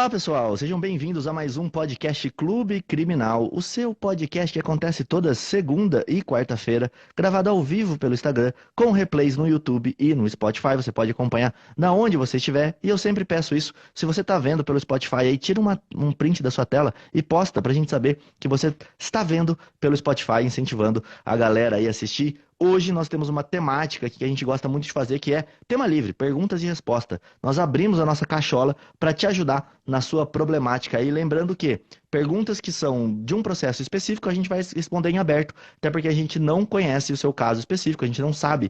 Olá, pessoal, sejam bem-vindos a mais um podcast Clube Criminal, o seu podcast que acontece toda segunda e quarta-feira, gravado ao vivo pelo Instagram, com replays no YouTube e no Spotify. Você pode acompanhar na onde você estiver, e eu sempre peço isso, se você está vendo pelo Spotify, aí tira um print da sua tela e posta pra gente saber que você está vendo pelo Spotify, incentivando a galera aí a assistir. Hoje nós temos uma temática que a gente gosta muito de fazer, que é tema livre, perguntas e respostas. Nós abrimos a nossa cachola para te ajudar na sua problemática. E lembrando que perguntas que são de um processo específico, a gente vai responder em aberto, até porque a gente não conhece o seu caso específico, a gente não sabe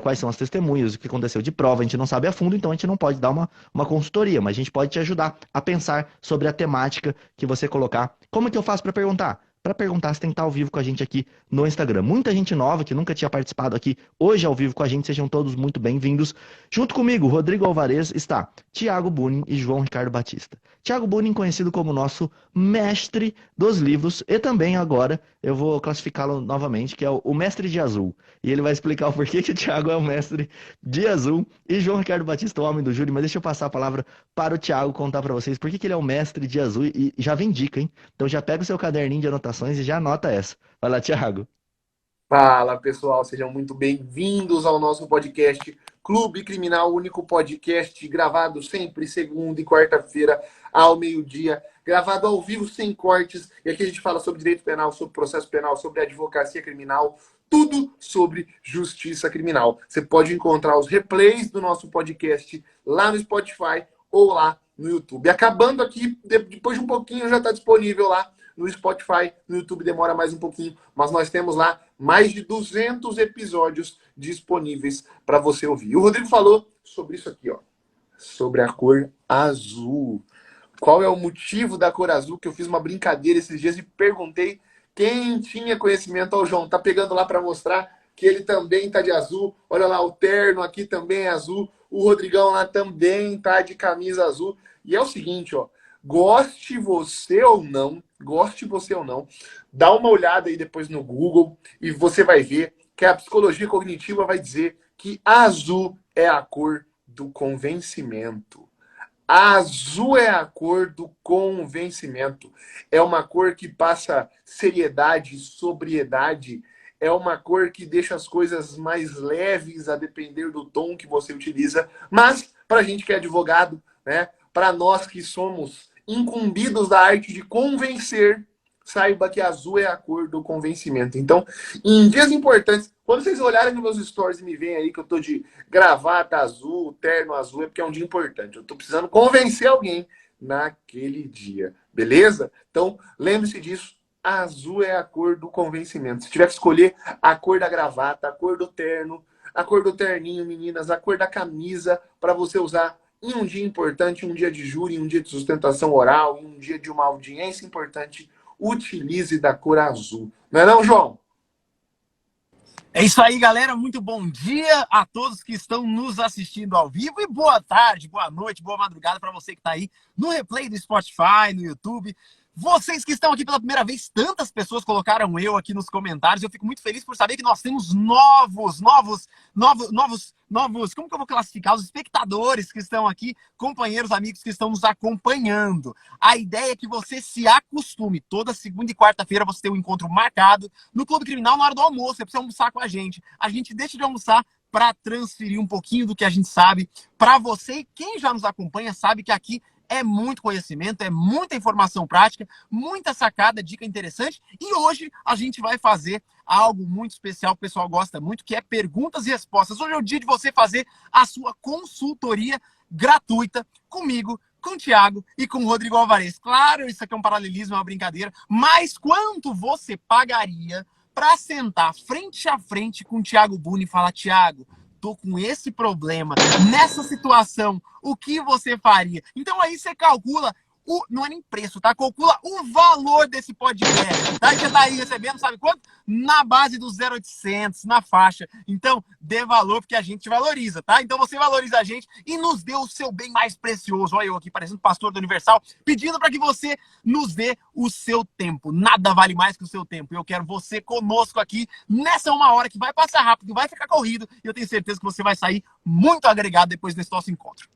quais são as testemunhas, o que aconteceu de prova, a gente não sabe a fundo, então a gente não pode dar uma consultoria, mas a gente pode te ajudar a pensar sobre a temática que você colocar. Como é que eu faço para perguntar? Para perguntar, você tem que estar ao vivo com a gente aqui no Instagram. Muita gente nova que nunca tinha participado aqui hoje ao vivo com a gente, sejam todos muito bem-vindos. Junto comigo, Rodrigo Alvarez, está Thiago Bunin e João Ricardo Batista. Thiago Bunin, conhecido como nosso mestre dos livros, e também agora eu vou classificá-lo novamente, que é o mestre de azul. E ele vai explicar o porquê que o Thiago é o mestre de azul e João Ricardo Batista, o homem do júri. Mas deixa eu passar a palavra para o Thiago contar para vocês por que ele é o mestre de azul e já vem dica, hein? Então já pega o seu caderninho de anotações e já anota essa. Vai lá, Thiago. Fala, pessoal, sejam muito bem-vindos ao nosso podcast Clube Criminal, o único podcast gravado sempre segunda e quarta-feira ao meio-dia, gravado ao vivo sem cortes. E aqui a gente fala sobre direito penal, sobre processo penal, sobre advocacia criminal, tudo sobre justiça criminal. Você pode encontrar os replays do nosso podcast lá no Spotify ou lá no YouTube. Acabando aqui, depois de um pouquinho já está disponível lá no Spotify, no YouTube demora mais um pouquinho, mas nós temos lá mais de 200 episódios disponíveis para você ouvir. E o Rodrigo falou sobre isso aqui, ó, sobre a cor azul. Qual é o motivo da cor azul? Que eu fiz uma brincadeira esses dias e perguntei quem tinha conhecimento. Ó, o João tá pegando lá para mostrar que ele também tá de azul. Olha lá, o terno aqui também é azul. O Rodrigão lá também tá de camisa azul. E é o seguinte, ó, goste você ou não, dá uma olhada aí depois no Google e você vai ver que a psicologia cognitiva vai dizer que azul é a cor do convencimento. Azul é a cor do convencimento. É uma cor que passa seriedade, sobriedade. É uma cor que deixa as coisas mais leves a depender do tom que você utiliza. Mas, para a gente que é advogado, né? Para nós que somos incumbidos da arte de convencer, saiba que azul é a cor do convencimento. Então, em dias importantes, quando vocês olharem nos meus stories e me veem aí que eu tô de gravata azul, terno azul, é porque é um dia importante. Eu tô precisando convencer alguém naquele dia, beleza? Então, lembre-se disso. Azul é a cor do convencimento. Se tiver que escolher a cor da gravata, a cor do terno, a cor do terninho, meninas, a cor da camisa para você usar em um dia importante, um dia de júri, um dia de sustentação oral, em um dia de uma audiência importante, utilize da cor azul. Não é não, João? É isso aí, galera. Muito bom dia a todos que estão nos assistindo ao vivo e boa tarde, boa noite, boa madrugada para você que está aí no replay do Spotify, no YouTube. Vocês que estão aqui pela primeira vez, tantas pessoas colocaram eu aqui nos comentários. Eu fico muito feliz por saber que nós temos novos, como que eu vou classificar? Os espectadores que estão aqui, companheiros, amigos que estão nos acompanhando. A ideia é que você se acostume. Toda segunda e quarta-feira você tem um encontro marcado no Clube Criminal na hora do almoço. Você precisa almoçar com a gente. A gente deixa de almoçar para transferir um pouquinho do que a gente sabe para você. E quem já nos acompanha sabe que aqui é muito conhecimento, é muita informação prática, muita sacada, dica interessante. E hoje a gente vai fazer algo muito especial que o pessoal gosta muito, que é perguntas e respostas. Hoje é o dia de você fazer a sua consultoria gratuita comigo, com o Thiago e com o Rodrigo Alvarez. Claro, isso aqui é um paralelismo, é uma brincadeira, mas quanto você pagaria para sentar frente a frente com o Thiago Bunin e falar: Thiago, tô com esse problema, nessa situação, o que você faria? Então aí você calcula, não é nem preço, tá? Calcula o valor desse podcast, tá? E você tá aí recebendo, sabe quanto? Na base dos 0,800, na faixa. Então, dê valor, porque a gente valoriza, tá? Então você valoriza a gente e nos dê o seu bem mais precioso. Olha eu aqui, parecendo pastor do Universal, pedindo para que você nos dê o seu tempo. Nada vale mais que o seu tempo. Eu quero você conosco aqui nessa uma hora que vai passar rápido, vai ficar corrido, e eu tenho certeza que você vai sair muito agregado depois desse nosso encontro.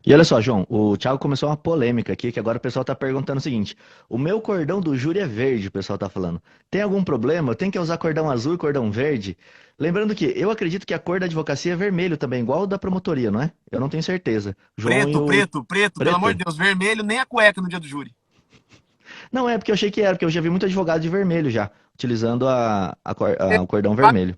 E olha só, João, o Thiago começou uma polêmica aqui, que agora o pessoal tá perguntando o seguinte: o meu cordão do júri é verde, o pessoal tá falando. Tem algum problema? Eu tenho que usar cordão azul e cordão verde? Lembrando que eu acredito que a cor da advocacia é vermelho também, igual o da promotoria, não é? Eu não tenho certeza. João e Preto, o preto, preto, pelo amor preto? de Deus, vermelho, nem a cueca no dia do júri. Não é, porque eu achei que era, porque eu já vi muito advogado de vermelho já, utilizando É, o cordão vermelho.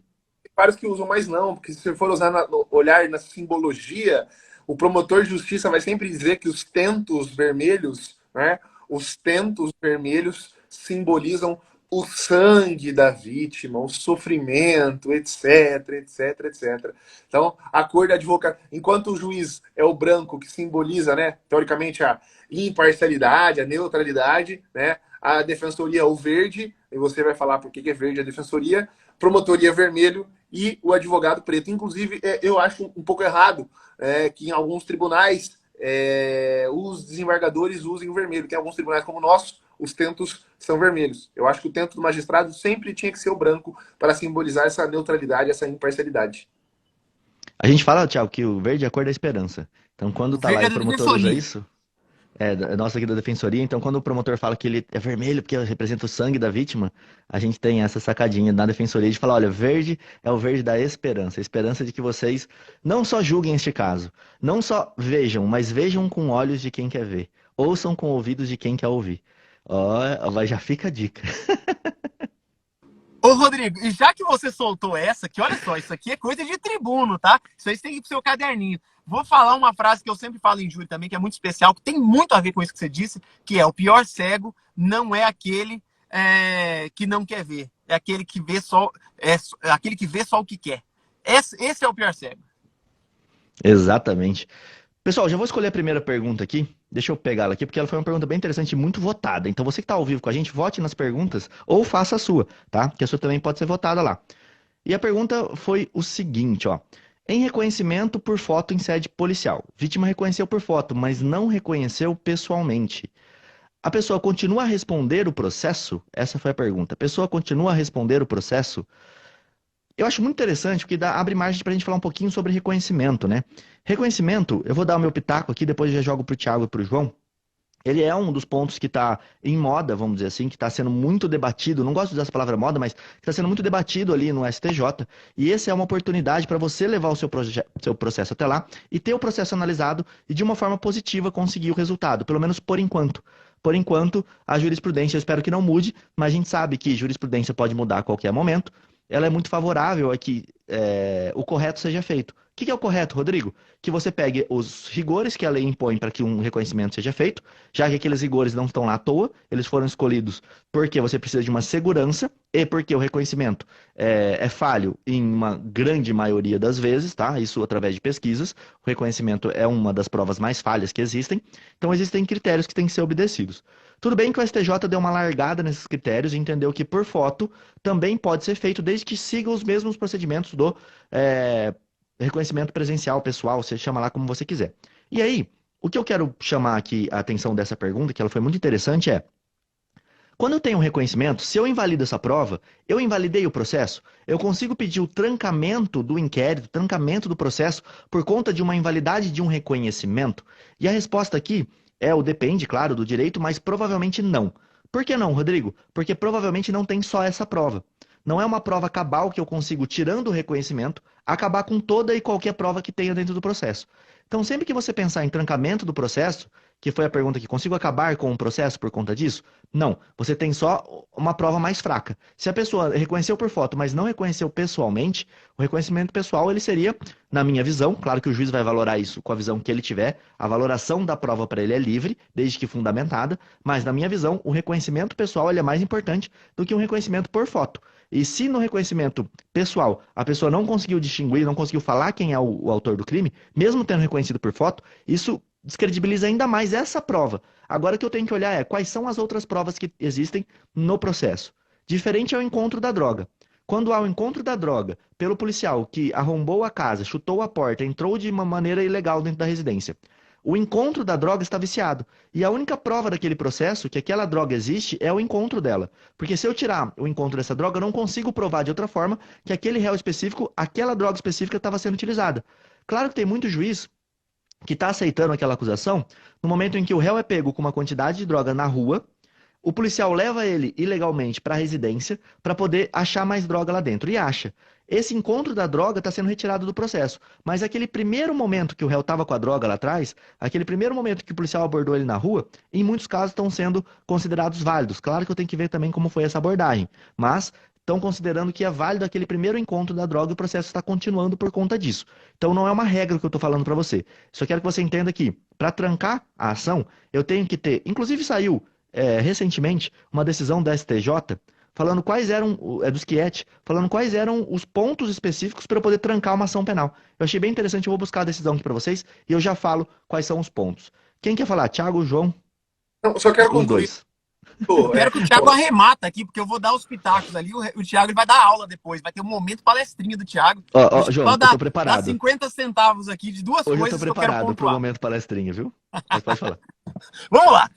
vários que usam, mas não, porque se você for usar olhar na simbologia, o promotor de justiça vai sempre dizer que os tentos vermelhos, né? Os tentos vermelhos simbolizam o sangue da vítima, o sofrimento, etc, etc, etc. Então, a cor da advocacia, enquanto o juiz é o branco, que simboliza, né, teoricamente, a imparcialidade, a neutralidade, né? A defensoria é o verde, e você vai falar por que é verde a defensoria, promotoria vermelho e o advogado preto. Inclusive, eu acho um pouco errado que em alguns tribunais os desembargadores usem o vermelho. Tem alguns tribunais como o nosso, os tentos são vermelhos. Eu acho que o tento do magistrado sempre tinha que ser o branco para simbolizar essa neutralidade, essa imparcialidade. A gente fala, Thiago, que o verde é a cor da esperança. Então, quando O tá lá verde e é o da promotor usa defensoria. isso, nossa aqui da defensoria, então quando o promotor fala que ele é vermelho porque representa o sangue da vítima, a gente tem essa sacadinha na defensoria de falar, olha, verde é o verde da esperança, a esperança de que vocês não só julguem este caso, não só vejam, mas vejam com olhos de quem quer ver, ouçam com ouvidos de quem quer ouvir. Ó, mas já fica a dica. Ô, Rodrigo, e já que você soltou essa, que olha só, isso aqui é coisa de tribuno, tá? Isso aí você tem que ir pro seu caderninho. Vou falar uma frase que eu sempre falo em júri também, que é muito especial, que tem muito a ver com isso que você disse, que é o pior cego não é aquele que não quer ver, é aquele que vê só, aquele que vê só o que quer. Esse é o pior cego. Exatamente. Pessoal, já vou escolher a primeira pergunta aqui. Deixa eu pegá-la aqui, porque ela foi uma pergunta bem interessante e muito votada. Então, você que está ao vivo com a gente, vote nas perguntas ou faça a sua, tá? Que a sua também pode ser votada lá. E a pergunta foi o seguinte, ó. Em reconhecimento por foto em sede policial, vítima reconheceu por foto, mas não reconheceu pessoalmente. A pessoa continua a responder o processo? Essa foi a pergunta. A pessoa continua a responder o processo? Eu acho muito interessante porque abre margem para a gente falar um pouquinho sobre reconhecimento, né? Reconhecimento, eu vou dar o meu pitaco aqui, depois eu já jogo para o Thiago e para o João. Ele é um dos pontos que está em moda, vamos dizer assim, que está sendo muito debatido. Não gosto de usar essa palavra moda, mas está sendo muito debatido ali no STJ. E essa é uma oportunidade para você levar o seu processo até lá e ter o processo analisado e de uma forma positiva conseguir o resultado, pelo menos por enquanto. Por enquanto, a jurisprudência eu espero que não mude, mas a gente sabe que jurisprudência pode mudar a qualquer momento. Ela é muito favorável a que o correto seja feito. O que é o correto, Rodrigo? Que você pegue os rigores que a lei impõe para que um reconhecimento seja feito, já que aqueles rigores não estão lá à toa, eles foram escolhidos porque você precisa de uma segurança e porque o reconhecimento é falho em uma grande maioria das vezes, tá? Isso através de pesquisas. O reconhecimento é uma das provas mais falhas que existem. Então, existem critérios que têm que ser obedecidos. Tudo bem que o STJ deu uma largada nesses critérios e entendeu que por foto também pode ser feito desde que siga os mesmos procedimentos do é, reconhecimento presencial, pessoal, você chama lá como você quiser. E aí, o que eu quero chamar aqui a atenção dessa pergunta, que ela foi muito interessante, é: quando eu tenho um reconhecimento, se eu invalido essa prova, eu invalidei o processo? Eu consigo pedir o trancamento do inquérito, trancamento do processo, por conta de uma invalidade de um reconhecimento? E a resposta aqui é o depende, claro, do direito, mas provavelmente não. Por que não, Rodrigo? Porque provavelmente não tem só essa prova. Não é uma prova cabal que eu consigo, tirando o reconhecimento, acabar com toda e qualquer prova que tenha dentro do processo. Então, sempre que você pensar em trancamento do processo, que foi a pergunta que consigo acabar com o processo por conta disso? Não, você tem só uma prova mais fraca. Se a pessoa reconheceu por foto, mas não reconheceu pessoalmente, o reconhecimento pessoal ele seria, na minha visão, claro que o juiz vai valorar isso com a visão que ele tiver, a valoração da prova para ele é livre, desde que fundamentada, mas na minha visão, o reconhecimento pessoal ele é mais importante do que um reconhecimento por foto. E se no reconhecimento pessoal a pessoa não conseguiu distinguir, não conseguiu falar quem é o autor do crime, mesmo tendo reconhecido por foto, isso descredibiliza ainda mais essa prova. Agora o que eu tenho que olhar é quais são as outras provas que existem no processo. Diferente é o encontro da droga. Quando há o encontro da droga pelo policial que arrombou a casa, chutou a porta, entrou de uma maneira ilegal dentro da residência, o encontro da droga está viciado. E a única prova daquele processo que aquela droga existe é o encontro dela. Porque se eu tirar o encontro dessa droga, eu não consigo provar de outra forma que aquele réu específico, aquela droga específica estava sendo utilizada. Claro que tem muito juiz que está aceitando aquela acusação no momento em que o réu é pego com uma quantidade de droga na rua, o policial leva ele ilegalmente para a residência para poder achar mais droga lá dentro. E acha. Esse encontro da droga está sendo retirado do processo. Mas aquele primeiro momento que o réu estava com a droga lá atrás, aquele primeiro momento que o policial abordou ele na rua, em muitos casos estão sendo considerados válidos. Claro que eu tenho que ver também como foi essa abordagem. Mas estão considerando que é válido aquele primeiro encontro da droga e o processo está continuando por conta disso. Então não é uma regra que eu estou falando para você. Só quero que você entenda que, para trancar a ação, eu tenho que ter... Inclusive saiu recentemente uma decisão da STJ falando quais eram, do Schietti, falando quais eram os pontos específicos para eu poder trancar uma ação penal. Eu achei bem interessante, eu vou buscar a decisão aqui para vocês e eu já falo quais são os pontos. Quem quer falar? Thiago, João? Não, só quero Os concluir. dois. Eu quero que o Thiago arremata aqui, porque eu vou dar os pitacos ali. O Thiago ele vai dar aula depois. Vai ter um momento palestrinha do Thiago. João, eu tô preparado. Dá 50 centavos aqui de duas Hoje coisas eu tô que eu quero preparado pro pontuar. momento palestrinha, viu? Mas pode falar. Vamos lá.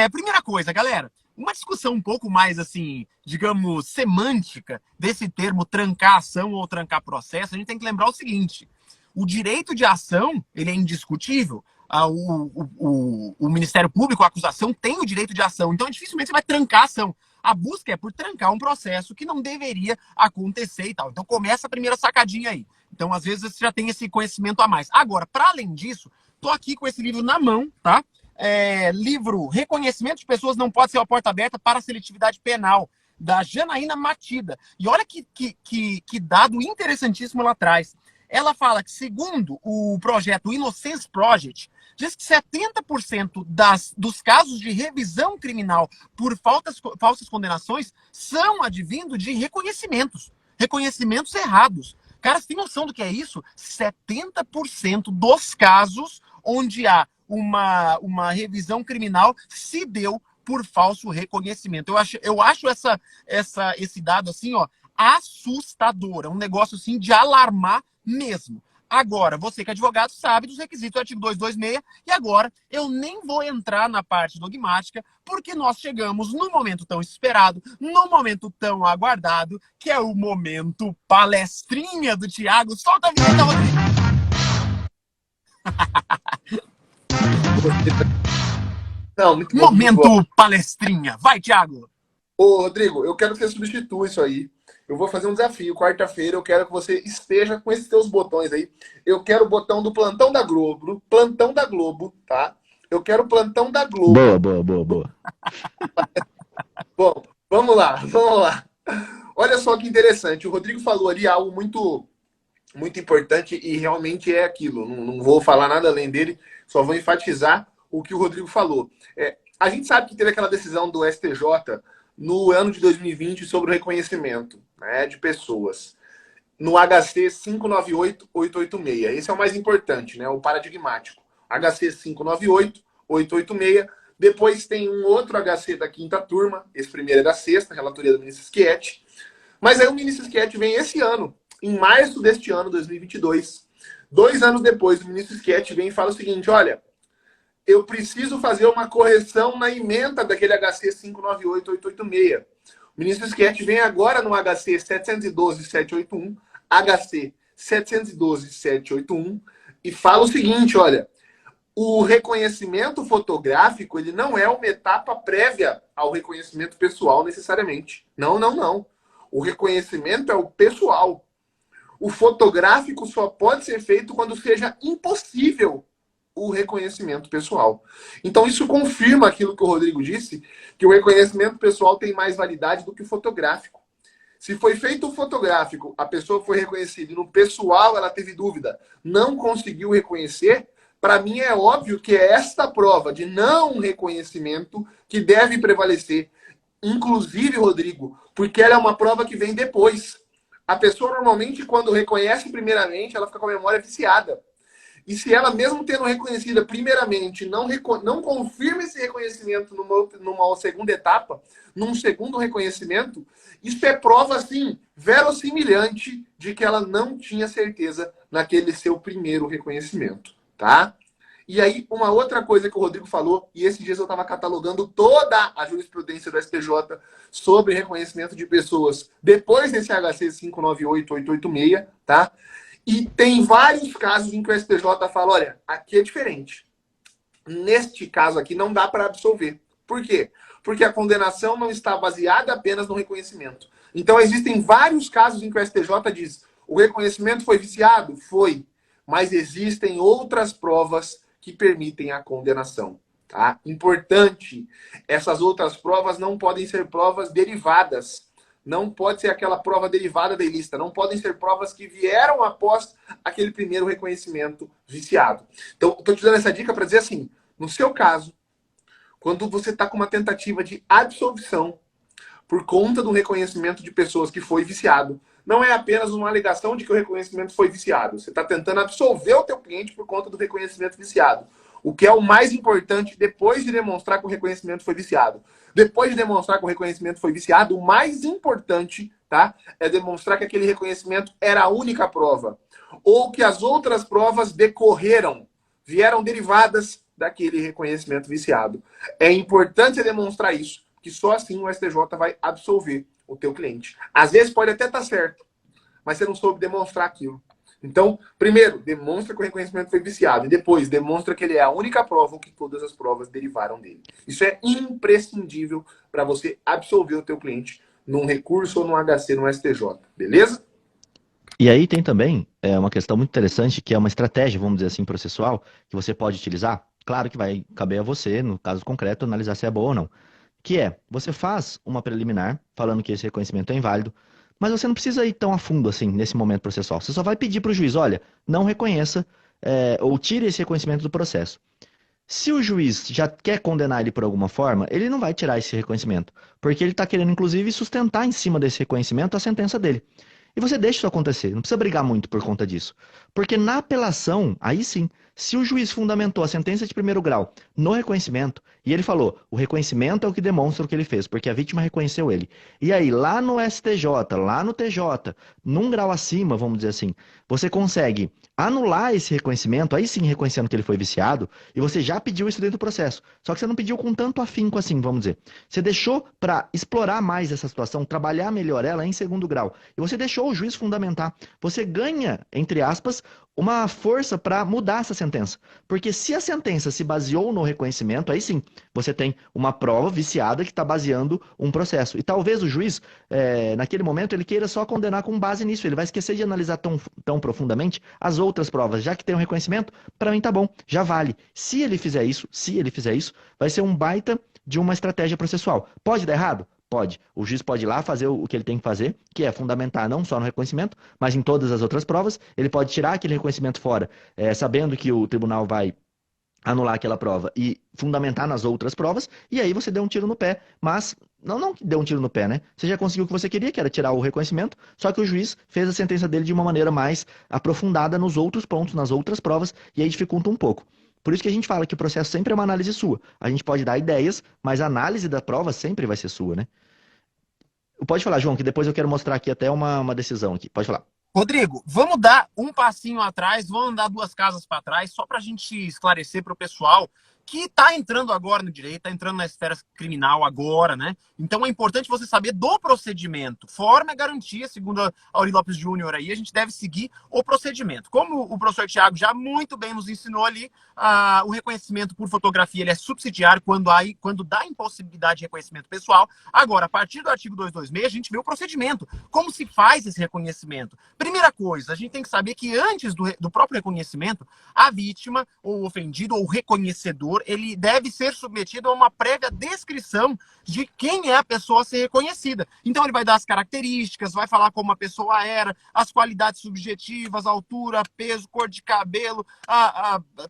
Primeira coisa, galera. Uma discussão um pouco mais, assim, digamos, semântica desse termo trancar ação ou trancar processo, a gente tem que lembrar o seguinte. O direito de ação, ele é indiscutível. O Ministério Público, a acusação, tem o direito de ação. Então, dificilmente você vai trancar a ação. A busca é por trancar um processo que não deveria acontecer e tal. Então, começa a primeira sacadinha aí. Então, às vezes, você já tem esse conhecimento a mais. Agora, para além disso, tô aqui com esse livro na mão, tá? Livro Reconhecimento de Pessoas Não Pode Ser uma Porta Aberta para a Seletividade Penal, da Janaína Matida. E olha que dado interessantíssimo ela traz. Ela fala que, segundo o projeto Innocence Project, diz que 70% dos casos de revisão criminal por falsas condenações são advindo de reconhecimentos errados. Cara, você tem noção do que é isso? 70% dos casos onde há uma revisão criminal se deu por falso reconhecimento. Eu acho esse dado assim, ó, assustador. É um negócio assim de alarmar mesmo. Agora, você que é advogado sabe dos requisitos do artigo 226, e agora eu nem vou entrar na parte dogmática, porque nós chegamos no momento tão esperado, no momento tão aguardado, que é o momento palestrinha do Thiago. Solta a vinheta, Rodrigo! Não, muito bom, momento muito bom. palestrinha. Vai, Thiago! Ô, Rodrigo, eu quero que você substitua isso aí. Eu vou fazer um desafio. Quarta-feira eu quero que você esteja com esses teus botões aí. Eu quero o botão do Plantão da Globo. Plantão da Globo, tá? Eu quero o Plantão da Globo. Boa. Bom, vamos lá. Olha só que interessante. O Rodrigo falou ali algo muito, muito importante e realmente é aquilo. Não vou falar nada além dele, só vou enfatizar o que o Rodrigo falou. A gente sabe que teve aquela decisão do STJ no ano de 2020 sobre o reconhecimento, né, de pessoas, no HC 598-886. Esse é o mais importante, né, o paradigmático. HC 598-886. Depois tem um outro HC da quinta turma, esse primeiro é da sexta, relatoria do ministro Schietti. Mas aí o ministro Schietti vem esse ano, em março deste ano, 2022. 2 anos depois, o ministro Schietti vem e fala o seguinte, olha, eu preciso fazer uma correção na ementa daquele HC 598-886. O ministro Schietti vem agora no HC 712-781, HC 712-781, e fala o seguinte, olha, o reconhecimento fotográfico, ele não é uma etapa prévia ao reconhecimento pessoal necessariamente. Não. O reconhecimento é o pessoal. O fotográfico só pode ser feito quando seja impossível o reconhecimento pessoal. Então, isso confirma aquilo que o Rodrigo disse, que o reconhecimento pessoal tem mais validade do que o fotográfico. Se foi feito o fotográfico, a pessoa foi reconhecida, e no pessoal ela teve dúvida, não conseguiu reconhecer, para mim é óbvio que é esta prova de não reconhecimento que deve prevalecer. Inclusive, Rodrigo, porque ela é uma prova que vem depois. A pessoa, normalmente, quando reconhece primeiramente, ela fica com a memória viciada. E se ela, mesmo tendo reconhecida primeiramente, não confirma esse reconhecimento numa segunda etapa, num segundo reconhecimento, isso é prova, assim, verossimilhante de que ela não tinha certeza naquele seu primeiro reconhecimento, tá? E aí, uma outra coisa que o Rodrigo falou, e esses dias eu estava catalogando toda a jurisprudência do STJ sobre reconhecimento de pessoas depois desse HC 598-886, tá? E tem vários casos em que o STJ fala, olha, aqui é diferente. Neste caso aqui não dá para absolver. Por quê? Porque a condenação não está baseada apenas no reconhecimento. Então existem vários casos em que o STJ diz, o reconhecimento foi viciado? Foi. Mas existem outras provas que permitem a condenação. Tá? Importante, essas outras provas não podem ser provas derivadas. Não pode ser aquela prova derivada da ilícita. Não podem ser provas que vieram após aquele primeiro reconhecimento viciado. Então, estou te dando essa dica para dizer assim, no seu caso, quando você está com uma tentativa de absolvição por conta do reconhecimento de pessoas que foi viciado, não é apenas uma alegação de que o reconhecimento foi viciado. Você está tentando absolver o teu cliente por conta do reconhecimento viciado. O que é o mais importante depois de demonstrar que o reconhecimento foi viciado. Depois de demonstrar que o reconhecimento foi viciado, o mais importante, tá, é demonstrar que aquele reconhecimento era a única prova. Ou que as outras provas decorreram, vieram derivadas daquele reconhecimento viciado. É importante demonstrar isso, que só assim o STJ vai absolver o teu cliente. Às vezes pode até estar certo, mas você não soube demonstrar aquilo. Então, primeiro, demonstra que o reconhecimento foi viciado. E depois, demonstra que ele é a única prova ou que todas as provas derivaram dele. Isso é imprescindível para você absolver o teu cliente num recurso ou num HC no STJ. Beleza? E aí tem também uma questão muito interessante, que é uma estratégia, vamos dizer assim, processual, que você pode utilizar. Claro que vai caber a você, no caso concreto, analisar se é boa ou não. Que é, você faz uma preliminar, falando que esse reconhecimento é inválido, mas você não precisa ir tão a fundo assim, nesse momento processual. Você só vai pedir para o juiz, olha, não reconheça, ou tire esse reconhecimento do processo. Se o juiz já quer condenar ele por alguma forma, ele não vai tirar esse reconhecimento, porque ele está querendo, inclusive, sustentar em cima desse reconhecimento a sentença dele. E você deixa isso acontecer, não precisa brigar muito por conta disso. Porque na apelação, aí sim, se o juiz fundamentou a sentença de primeiro grau no reconhecimento, e ele falou, o reconhecimento é o que demonstra o que ele fez, porque a vítima reconheceu ele. E aí, lá no STJ, lá no TJ, num grau acima, vamos dizer assim, você consegue anular esse reconhecimento, aí sim reconhecendo que ele foi viciado, e você já pediu isso dentro do processo. Só que você não pediu com tanto afinco assim, vamos dizer. Você deixou para explorar mais essa situação, trabalhar melhor ela em segundo grau. E você deixou o juiz fundamentar. Você ganha, entre aspas, uma força para mudar essa sentença. Porque se a sentença se baseou no reconhecimento, aí sim, você tem uma prova viciada que está baseando um processo. E talvez o juiz, naquele momento, ele queira só condenar com base nisso. Ele vai esquecer de analisar tão profundamente as outras provas. Já que tem um reconhecimento, para mim tá bom, já vale. Se ele fizer isso, vai ser um baita de uma estratégia processual. Pode dar errado? Pode. O juiz pode ir lá fazer o que ele tem que fazer, que é fundamentar não só no reconhecimento, mas em todas as outras provas. Ele pode tirar aquele reconhecimento fora, sabendo que o tribunal vai anular aquela prova e fundamentar nas outras provas, e aí você deu um tiro no pé. Mas, não que deu um tiro no pé, né? Você já conseguiu o que você queria, que era tirar o reconhecimento, só que o juiz fez a sentença dele de uma maneira mais aprofundada nos outros pontos, nas outras provas, e aí dificulta um pouco. Por isso que a gente fala que o processo sempre é uma análise sua. A gente pode dar ideias, mas a análise da prova sempre vai ser sua, né? Pode falar, João, que depois eu quero mostrar aqui até uma decisão aqui. Pode falar. Rodrigo, vamos dar um passinho atrás, vamos andar duas casas para trás, só para a gente esclarecer para o pessoal que está entrando agora no direito, está entrando na esfera criminal agora, né? Então é importante você saber do procedimento. Forma é garantia, segundo a Auri Lopes Júnior aí, a gente deve seguir o procedimento. Como o professor Tiago já muito bem nos ensinou ali, o reconhecimento por fotografia ele é subsidiário quando dá impossibilidade de reconhecimento pessoal. Agora, a partir do artigo 226, a gente vê o procedimento. Como se faz esse reconhecimento? Primeira coisa, a gente tem que saber que antes do próprio reconhecimento, a vítima, ou o ofendido, ou o reconhecedor, ele deve ser submetido a uma prévia descrição de quem é a pessoa a ser reconhecida. Então ele vai dar as características, vai falar como a pessoa era, as qualidades subjetivas, altura, peso, cor de cabelo,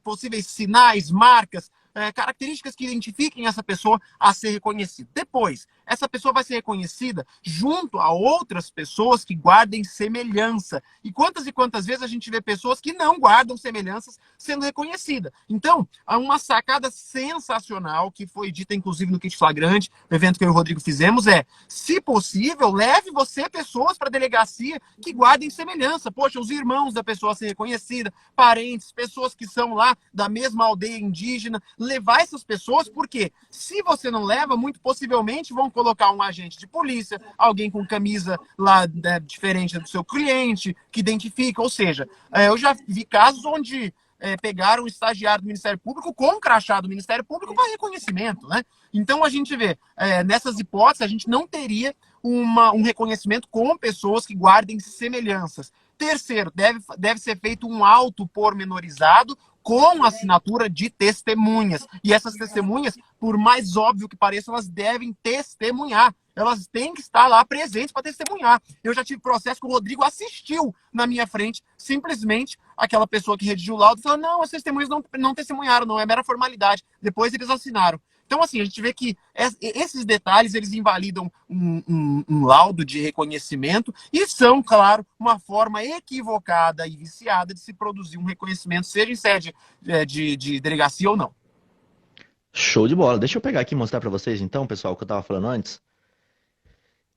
possíveis sinais, marcas, características que identifiquem essa pessoa a ser reconhecida. Depois, essa pessoa vai ser reconhecida junto a outras pessoas que guardem semelhança. E quantas vezes a gente vê pessoas que não guardam semelhanças sendo reconhecida. Então, há uma sacada sensacional que foi dita, inclusive, no Kit Flagrante, no evento que eu e o Rodrigo fizemos, se possível, leve você pessoas para a delegacia que guardem semelhança. Poxa, os irmãos da pessoa a ser reconhecida, parentes, pessoas que são lá da mesma aldeia indígena, levar essas pessoas, porque se você não leva, muito possivelmente vão colocar um agente de polícia, alguém com camisa lá, né, diferente do seu cliente, que identifica, ou seja, eu já vi casos onde pegaram um estagiário do Ministério Público com um crachá do Ministério Público para reconhecimento, né? Então a gente vê, nessas hipóteses, a gente não teria um reconhecimento com pessoas que guardem semelhanças. Terceiro, deve ser feito um auto pormenorizado com assinatura de testemunhas. E essas testemunhas, por mais óbvio que pareça, elas devem testemunhar. Elas têm que estar lá presentes para testemunhar. Eu já tive processo que o Rodrigo assistiu na minha frente, simplesmente aquela pessoa que redigiu o laudo falou: não, as testemunhas não testemunharam, não, é mera formalidade. Depois eles assinaram. Então, assim, a gente vê que esses detalhes, eles invalidam um laudo de reconhecimento e são, claro, uma forma equivocada e viciada de se produzir um reconhecimento, seja em sede de delegacia ou não. Show de bola. Deixa eu pegar aqui e mostrar para vocês, então, pessoal, o que eu estava falando antes.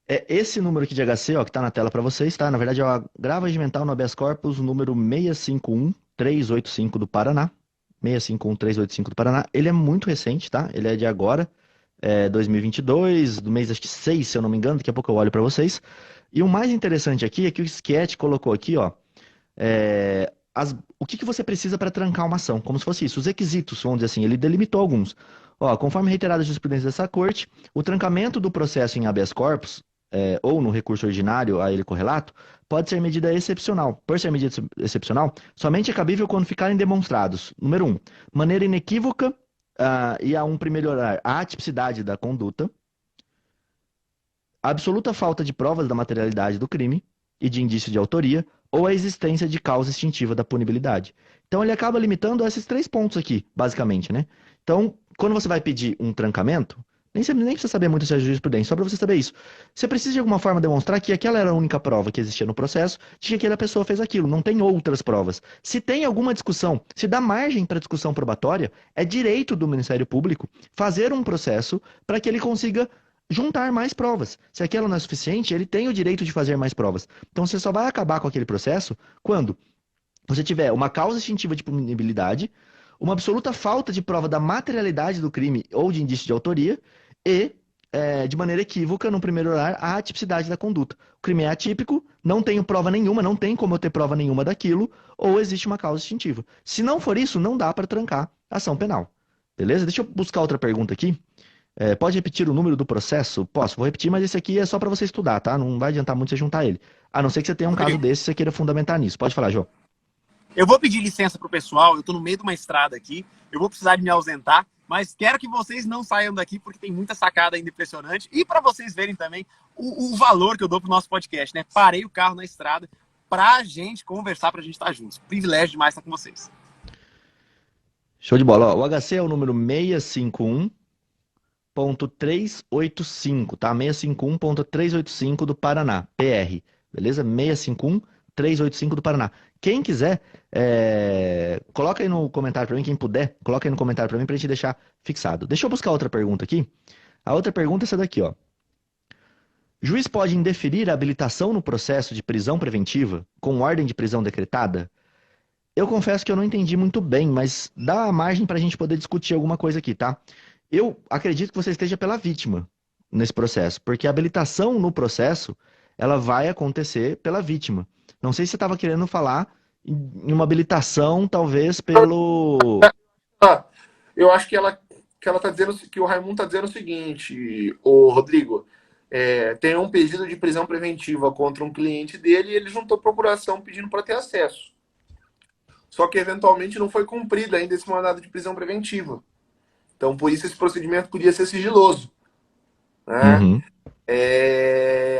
É esse número aqui de HC, ó, que está na tela para vocês, tá? Na verdade, é o agravo regimental no habeas corpus, número 651385 do Paraná. 651385 do Paraná. Ele é muito recente, tá? Ele é de agora, 2022, do mês, acho que 6, se eu não me engano. Daqui a pouco eu olho para vocês. E o mais interessante aqui é que o Sketch colocou aqui, ó, o que você precisa para trancar uma ação, como se fosse isso. Os requisitos, vamos dizer assim, ele delimitou alguns. Ó, conforme reiterada a jurisprudência dessa corte, o trancamento do processo em habeas corpus, ou no recurso ordinário a ele correlato, pode ser medida excepcional. Por ser medida excepcional, somente é cabível quando ficarem demonstrados, número 1, maneira inequívoca e a melhorar a atipicidade da conduta, absoluta falta de provas da materialidade do crime e de indício de autoria, ou a existência de causa extintiva da punibilidade. Então ele acaba limitando a esses 3 pontos aqui, basicamente, né? Então, quando você vai pedir um trancamento, nem precisa saber muito se é jurisprudência, só para você saber isso. Você precisa de alguma forma demonstrar que aquela era a única prova que existia no processo, de que aquela pessoa fez aquilo, não tem outras provas. Se tem alguma discussão, se dá margem para discussão probatória, é direito do Ministério Público fazer um processo para que ele consiga juntar mais provas. Se aquela não é suficiente, ele tem o direito de fazer mais provas. Então você só vai acabar com aquele processo quando você tiver uma causa extintiva de punibilidade, uma absoluta falta de prova da materialidade do crime ou de indício de autoria e, de maneira equívoca, no primeiro lugar, a atipicidade da conduta. O crime é atípico, não tenho prova nenhuma, não tem como eu ter prova nenhuma daquilo, ou existe uma causa extintiva. Se não for isso, não dá para trancar a ação penal. Beleza? Deixa eu buscar outra pergunta aqui. Pode repetir o número do processo? Posso, vou repetir, mas esse aqui é só para você estudar, tá? Não vai adiantar muito você juntar ele. A não ser que você tenha um caso desse e você queira fundamentar nisso. Pode falar, João. Eu vou pedir licença pro pessoal, eu estou no meio de uma estrada aqui, eu vou precisar de me ausentar, mas quero que vocês não saiam daqui, porque tem muita sacada ainda impressionante, e para vocês verem também o valor que eu dou pro nosso podcast, né? Parei o carro na estrada pra gente conversar, pra gente estar juntos. Privilégio demais estar com vocês. Show de bola. Ó, o HC é o número 651.385, tá? 651.385 do Paraná, PR. Beleza? 651.385 do Paraná. Quem quiser, coloca aí no comentário para mim, quem puder, coloca aí no comentário para mim pra gente deixar fixado. Deixa eu buscar outra pergunta aqui. A outra pergunta é essa daqui, ó. Juiz pode indeferir a habilitação no processo de prisão preventiva com ordem de prisão decretada? Eu confesso que eu não entendi muito bem, mas dá margem para a gente poder discutir alguma coisa aqui, tá? Eu acredito que você esteja pela vítima nesse processo, porque a habilitação no processo, ela vai acontecer pela vítima. Não sei se você estava querendo falar em uma habilitação, talvez, pelo... Eu acho que ela tá dizendo, que o Raimundo está dizendo o seguinte, o Rodrigo, tem um pedido de prisão preventiva contra um cliente dele e ele juntou procuração pedindo para ter acesso. Só que, eventualmente, não foi cumprido ainda esse mandado de prisão preventiva. Então, por isso, esse procedimento podia ser sigiloso. Né? Uhum.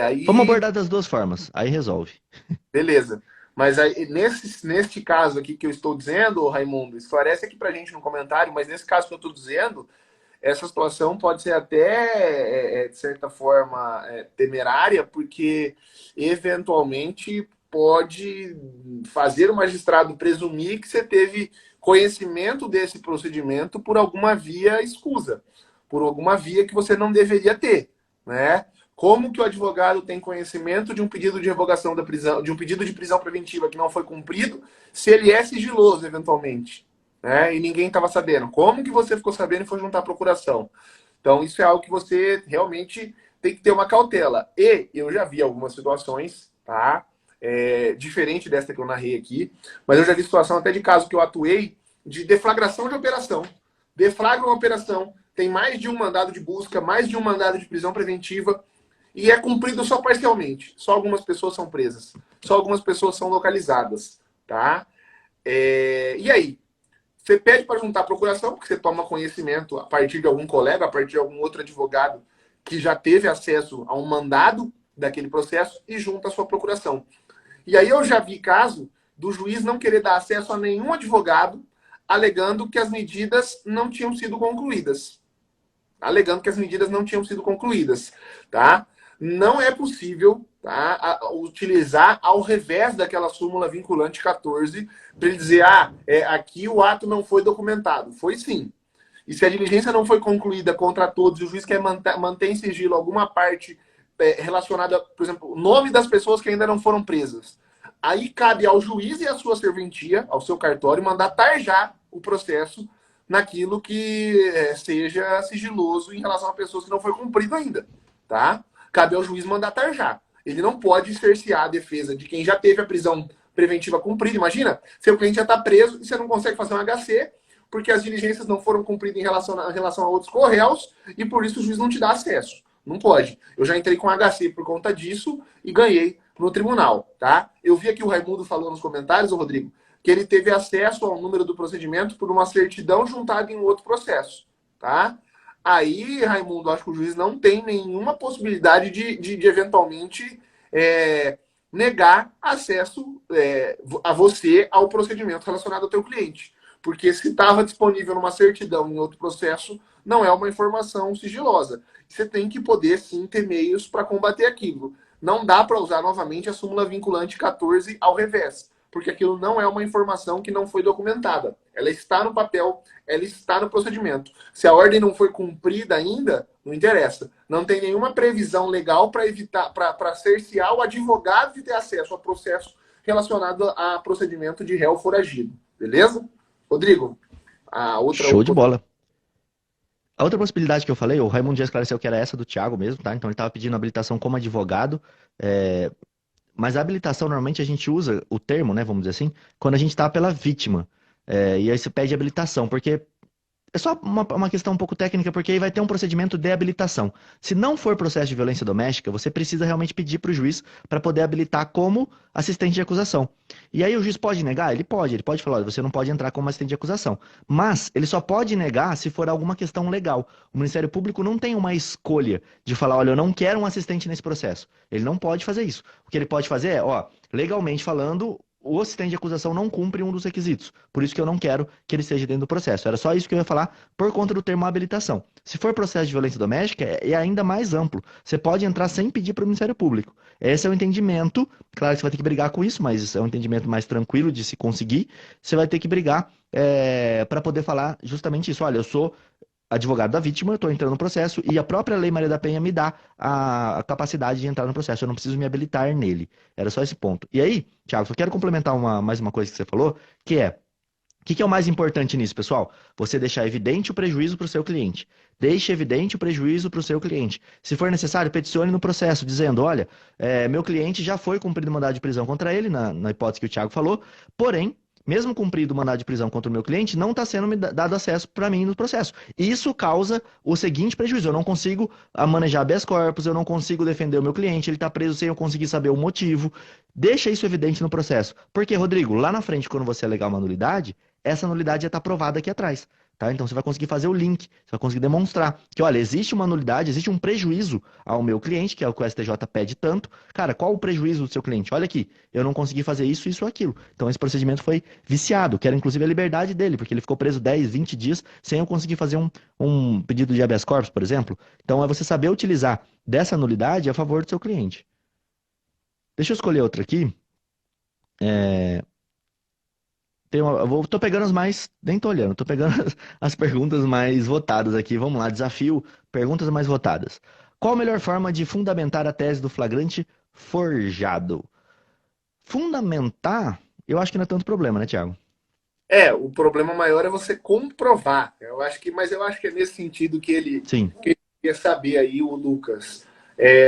Aí... Vamos abordar das duas formas, aí resolve. Beleza. Mas aí, neste caso aqui que eu estou dizendo, Raimundo, esclarece aqui pra gente no comentário, mas nesse caso que eu estou dizendo, essa situação pode ser até, de certa forma, temerária, porque, eventualmente, pode fazer o magistrado presumir que você teve conhecimento desse procedimento por alguma via escusa, por alguma via que você não deveria ter, né? Como que o advogado tem conhecimento de um pedido de revogação da prisão, de um pedido de prisão preventiva que não foi cumprido, se ele é sigiloso, eventualmente, né? E ninguém estava sabendo. Como que você ficou sabendo e foi juntar a procuração? Então, isso é algo que você realmente tem que ter uma cautela. E eu já vi algumas situações, tá? Diferente dessa que eu narrei aqui, mas eu já vi situação até de caso que eu atuei de deflagração de operação. Deflagra uma operação, tem mais de um mandado de busca, mais de um mandado de prisão preventiva, e é cumprido só parcialmente. Só algumas pessoas são presas. Só algumas pessoas são localizadas, tá? E aí? Você pede para juntar a procuração, porque você toma conhecimento a partir de algum colega, a partir de algum outro advogado que já teve acesso a um mandado daquele processo e junta a sua procuração. E aí eu já vi caso do juiz não querer dar acesso a nenhum advogado, alegando que as medidas não tinham sido concluídas. Alegando que as medidas não tinham sido concluídas, tá? Não é possível, tá, utilizar ao revés daquela súmula vinculante 14 para ele dizer, aqui o ato não foi documentado. Foi sim. E se a diligência não foi concluída contra todos e o juiz quer manter em sigilo alguma parte relacionada, por exemplo, o nome das pessoas que ainda não foram presas, aí cabe ao juiz e à sua serventia, ao seu cartório, mandar tarjar o processo naquilo que seja sigiloso em relação a pessoas que não foi cumprido ainda, tá? Cabe ao juiz mandar tarjar. Ele não pode cercear a defesa de quem já teve a prisão preventiva cumprida. Imagina, seu cliente já está preso e você não consegue fazer um HC porque as diligências não foram cumpridas em relação a outros correios e por isso o juiz não te dá acesso. Não pode. Eu já entrei com HC por conta disso e ganhei no tribunal, tá? Eu vi aqui o Raimundo falou nos comentários, o Rodrigo, que ele teve acesso ao número do procedimento por uma certidão juntada em um outro processo, tá? Aí, Raimundo, acho que o juiz não tem nenhuma possibilidade de eventualmente negar acesso a você ao procedimento relacionado ao teu cliente. Porque se estava disponível numa certidão em outro processo, não é uma informação sigilosa. Você tem que poder, sim, ter meios para combater aquilo. Não dá para usar novamente a súmula vinculante 14 ao revés, porque aquilo não é uma informação que não foi documentada. Ela está no papel, ela está no procedimento. Se a ordem não foi cumprida ainda, não interessa. Não tem nenhuma previsão legal para evitar, para cercear o advogado de ter acesso a processo relacionado a procedimento de réu foragido. Beleza? Rodrigo, a outra... Show de bola. A outra possibilidade que eu falei, o Raimundo já esclareceu que era essa do Thiago mesmo, tá? Então ele estava pedindo habilitação como advogado, mas a habilitação normalmente a gente usa o termo, né, vamos dizer assim, quando a gente está pela vítima. E aí você pede habilitação, porque é só uma questão um pouco técnica, porque aí vai ter um procedimento de habilitação. Se não for processo de violência doméstica, você precisa realmente pedir para o juiz para poder habilitar como assistente de acusação. E aí o juiz pode negar? Ele pode falar, olha, você não pode entrar como assistente de acusação. Mas ele só pode negar se for alguma questão legal. O Ministério Público não tem uma escolha de falar, olha, eu não quero um assistente nesse processo. Ele não pode fazer isso. O que ele pode fazer é, legalmente falando, o assistente de acusação não cumpre um dos requisitos. Por isso que eu não quero que ele esteja dentro do processo. Era só isso que eu ia falar por conta do termo habilitação. Se for processo de violência doméstica, é ainda mais amplo. Você pode entrar sem pedir para o Ministério Público. Esse é o entendimento. Claro que você vai ter que brigar com isso, mas é um entendimento mais tranquilo de se conseguir. Você vai ter que brigar para poder falar justamente isso. Olha, eu sou advogado da vítima, eu estou entrando no processo e a própria Lei Maria da Penha me dá a capacidade de entrar no processo. Eu não preciso me habilitar nele. Era só esse ponto. E aí, Thiago, só quero complementar mais uma coisa que você falou, que é, o que é o mais importante nisso, pessoal? Você deixar evidente o prejuízo para o seu cliente. Deixe evidente o prejuízo para o seu cliente. Se for necessário, peticione no processo, dizendo, olha, meu cliente já foi cumprido o mandado de prisão contra ele, na hipótese que o Thiago falou, porém, mesmo cumprido o mandado de prisão contra o meu cliente, não está sendo me dado acesso para mim no processo. Isso causa o seguinte prejuízo: eu não consigo manejar habeas corpus, eu não consigo defender o meu cliente, ele está preso sem eu conseguir saber o motivo. Deixa isso evidente no processo. Porque, Rodrigo, lá na frente, quando você alegar uma nulidade, essa nulidade já está provada aqui atrás. Tá? Então você vai conseguir fazer o link, você vai conseguir demonstrar que, olha, existe uma nulidade, existe um prejuízo ao meu cliente, que é o que o STJ pede tanto. Cara, qual o prejuízo do seu cliente? Olha aqui, eu não consegui fazer isso, isso ou aquilo. Então esse procedimento foi viciado, que era inclusive a liberdade dele, porque ele ficou preso 10, 20 dias sem eu conseguir fazer um pedido de habeas corpus, por exemplo. Então é você saber utilizar dessa nulidade a favor do seu cliente. Deixa eu escolher outra aqui. Tô pegando as mais. Nem tô olhando, tô pegando as perguntas mais votadas aqui. Vamos lá, desafio, perguntas mais votadas. Qual a melhor forma de fundamentar a tese do flagrante forjado? Fundamentar, eu acho que não é tanto problema, né, Thiago? O problema maior é você comprovar. Mas eu acho que é nesse sentido Sim. que ele quer saber aí, o Lucas.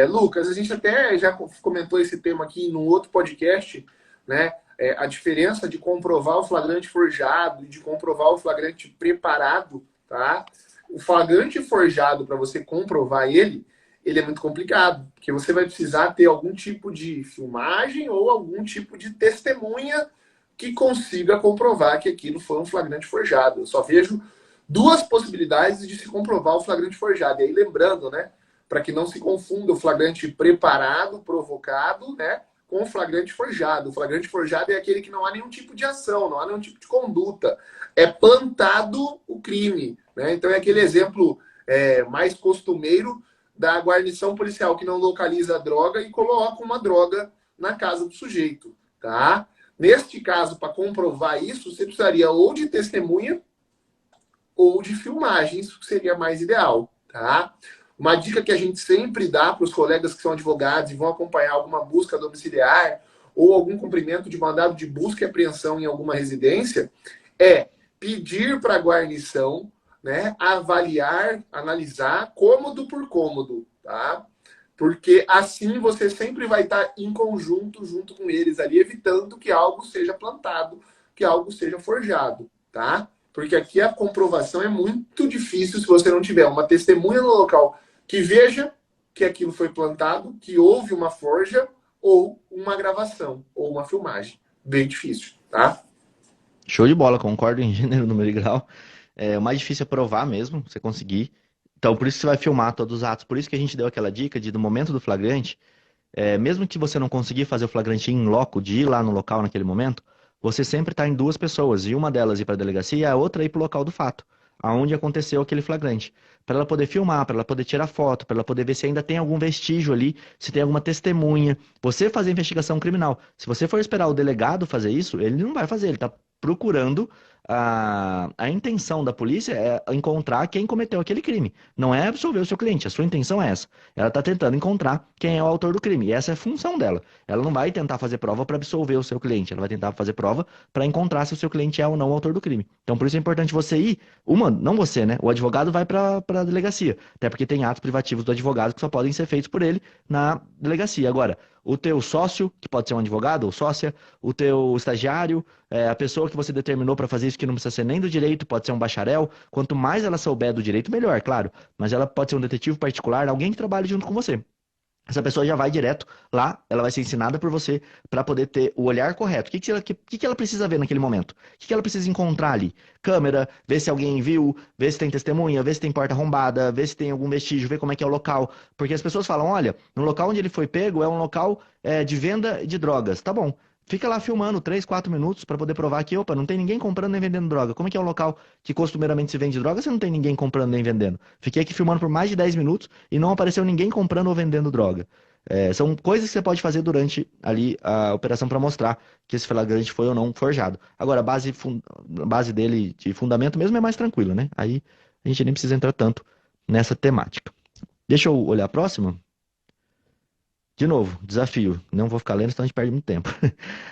Lucas, a gente até já comentou esse tema aqui num outro podcast, né? A diferença de comprovar o flagrante forjado e de comprovar o flagrante preparado, tá? O flagrante forjado, para você comprovar ele é muito complicado, porque você vai precisar ter algum tipo de filmagem ou algum tipo de testemunha que consiga comprovar que aquilo foi um flagrante forjado. Eu só vejo duas possibilidades de se comprovar o flagrante forjado. E aí, lembrando, né, para que não se confunda o flagrante preparado, provocado, né, com o flagrante forjado. O flagrante forjado é aquele que não há nenhum tipo de ação, não há nenhum tipo de conduta. É plantado o crime, né? Então é aquele exemplo mais costumeiro da guarnição policial que não localiza a droga e coloca uma droga na casa do sujeito, tá? Neste caso, para comprovar isso, você precisaria ou de testemunha ou de filmagens, que seria mais ideal, tá? Uma dica que a gente sempre dá para os colegas que são advogados e vão acompanhar alguma busca domiciliar ou algum cumprimento de mandado de busca e apreensão em alguma residência é pedir para a guarnição, né, avaliar, analisar cômodo por cômodo, tá? Porque assim você sempre vai estar em conjunto, junto com eles ali, evitando que algo seja plantado, que algo seja forjado, tá? Porque aqui a comprovação é muito difícil se você não tiver uma testemunha no local que veja que aquilo foi plantado, que houve uma forja, ou uma gravação, ou uma filmagem. Bem difícil, tá? Show de bola, concordo em gênero, número e grau. O mais difícil é provar mesmo, você conseguir. Então, por isso que você vai filmar todos os atos. Por isso que a gente deu aquela dica de, no momento do flagrante, mesmo que você não conseguir fazer o flagrante em loco, de ir lá no local naquele momento, você sempre está em duas pessoas, e uma delas ir para a delegacia e a outra ir para o local do fato, aonde aconteceu aquele flagrante. Para ela poder filmar, para ela poder tirar foto, para ela poder ver se ainda tem algum vestígio ali, se tem alguma testemunha. Você fazer investigação criminal. Se você for esperar o delegado fazer isso, ele não vai fazer, ele está procurando. A intenção da polícia é encontrar quem cometeu aquele crime. Não é absolver o seu cliente. A sua intenção é essa. Ela está tentando encontrar quem é o autor do crime. E essa é a função dela. Ela não vai tentar fazer prova para absolver o seu cliente. Ela vai tentar fazer prova para encontrar se o seu cliente é ou não o autor do crime. Então, por isso é importante você ir. Não você, né? O advogado vai para a delegacia. Até porque tem atos privativos do advogado que só podem ser feitos por ele na delegacia. Agora, o teu sócio, que pode ser um advogado ou sócia, o teu estagiário, a pessoa que você determinou para fazer isso, que não precisa ser nem do direito, pode ser um bacharel. Quanto mais ela souber do direito, melhor, claro. Mas ela pode ser um detetive particular, alguém que trabalhe junto com você. Essa pessoa já vai direto lá, ela vai ser ensinada por você para poder ter o olhar correto. O que ela precisa ver naquele momento? O que ela precisa encontrar ali? Câmera, ver se alguém viu, ver se tem testemunha, ver se tem porta arrombada, ver se tem algum vestígio, ver como é que é o local. Porque as pessoas falam, olha, no local onde ele foi pego é um local de venda de drogas. Tá bom. Fica lá filmando 3, 4 minutos para poder provar que, opa, não tem ninguém comprando nem vendendo droga. Como é que é um local que costumeiramente se vende droga se não tem ninguém comprando nem vendendo? Fiquei aqui filmando por mais de 10 minutos e não apareceu ninguém comprando ou vendendo droga. São coisas que você pode fazer durante ali a operação para mostrar que esse flagrante foi ou não forjado. Agora, a base dele de fundamento mesmo é mais tranquila, né? Aí a gente nem precisa entrar tanto nessa temática. Deixa eu olhar a próxima. De novo, desafio. Não vou ficar lendo, senão a gente perde muito tempo.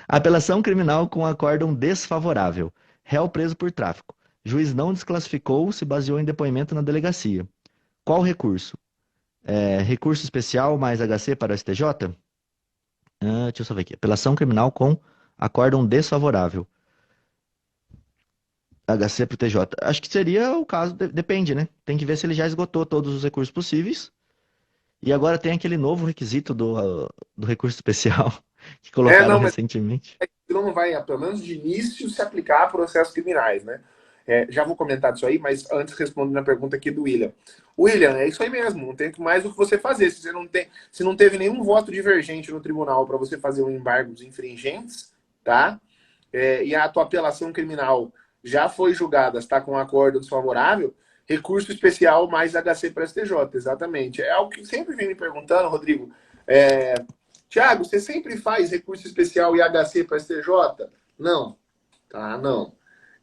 Apelação criminal com acórdão desfavorável. Réu preso por tráfico. Juiz não desclassificou, se baseou em depoimento na delegacia. Qual recurso? Recurso especial mais HC para o STJ? Deixa eu só ver aqui. Apelação criminal com acórdão desfavorável. HC para o TJ. Acho que seria o caso, depende, né? Tem que ver se ele já esgotou todos os recursos possíveis. E agora tem aquele novo requisito do recurso especial que colocaram Não, mas recentemente. não vai, pelo menos de início, se aplicar a processos criminais, né? Já vou comentar disso aí, mas antes respondendo a pergunta aqui do William. William, é isso aí mesmo, não tem mais o que você fazer. Se não teve nenhum voto divergente no tribunal para você fazer um embargo dos infringentes, tá? E a tua apelação criminal já foi julgada, está com um acordo desfavorável, recurso especial mais HC para STJ, exatamente. É algo que sempre vem me perguntando, Rodrigo. Tiago, você sempre faz recurso especial e HC para STJ? Não, tá? Não.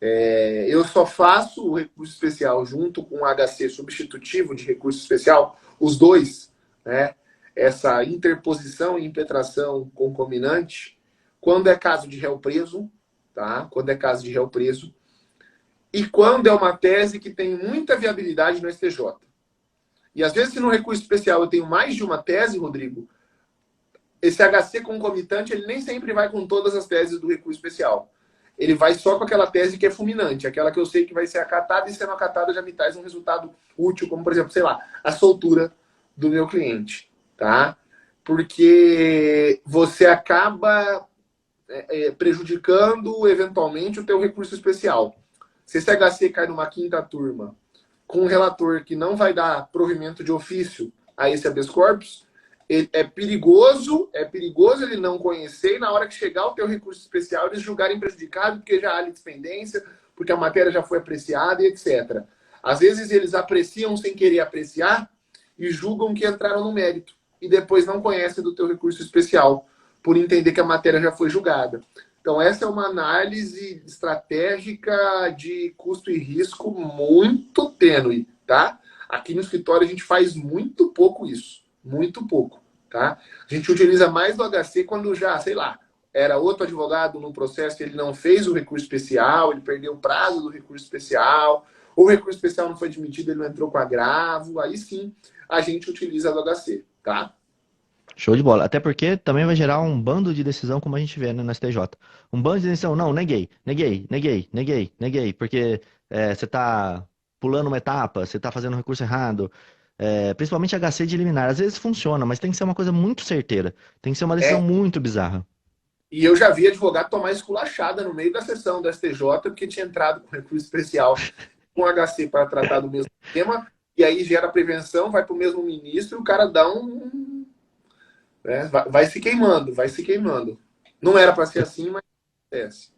Eu só faço o recurso especial junto com o HC substitutivo de recurso especial, os dois, né? Essa interposição e impetração concominante, quando é caso de réu preso, tá? Quando é caso de réu preso, e quando é uma tese que tem muita viabilidade no STJ. E às vezes, se no recurso especial eu tenho mais de uma tese, Rodrigo, esse HC concomitante ele nem sempre vai com todas as teses do recurso especial. Ele vai só com aquela tese que é fulminante, aquela que eu sei que vai ser acatada, e sendo acatada já me traz um resultado útil, como, por exemplo, sei lá, a soltura do meu cliente, tá? Porque você acaba prejudicando, eventualmente, o teu recurso especial. Se esse HC cai numa quinta turma com um relator que não vai dar provimento de ofício a esse habeas corpus, é perigoso ele não conhecer, e na hora que chegar o teu recurso especial, eles julgarem prejudicado, porque já há litispendência, porque a matéria já foi apreciada e etc. Às vezes eles apreciam sem querer apreciar e julgam que entraram no mérito, e depois não conhecem do teu recurso especial, por entender que a matéria já foi julgada. Então essa é uma análise estratégica de custo e risco muito tênue, tá? Aqui no escritório a gente faz muito pouco isso. Muito pouco, tá? A gente utiliza mais do HC quando já, sei lá, era outro advogado no processo e ele não fez o recurso especial, ele perdeu o prazo do recurso especial, ou o recurso especial não foi admitido, ele não entrou com agravo, aí sim a gente utiliza do HC, tá? Show de bola. Até porque também vai gerar um bando de decisão, como a gente vê, né, no STJ. Um bando de decisão, não, neguei. Porque você tá pulando uma etapa, você tá fazendo um recurso errado. Principalmente HC de liminar. Às vezes funciona, mas tem que ser uma coisa muito certeira. Tem que ser uma decisão É, muito bizarra. e eu já vi advogado tomar esculachada no meio da sessão do STJ, porque tinha entrado com recurso especial com HC para tratar do mesmo tema, e aí gera prevenção, vai para o mesmo ministro, e o cara dá né, vai se queimando, vai se queimando. Não era para ser assim, mas acontece.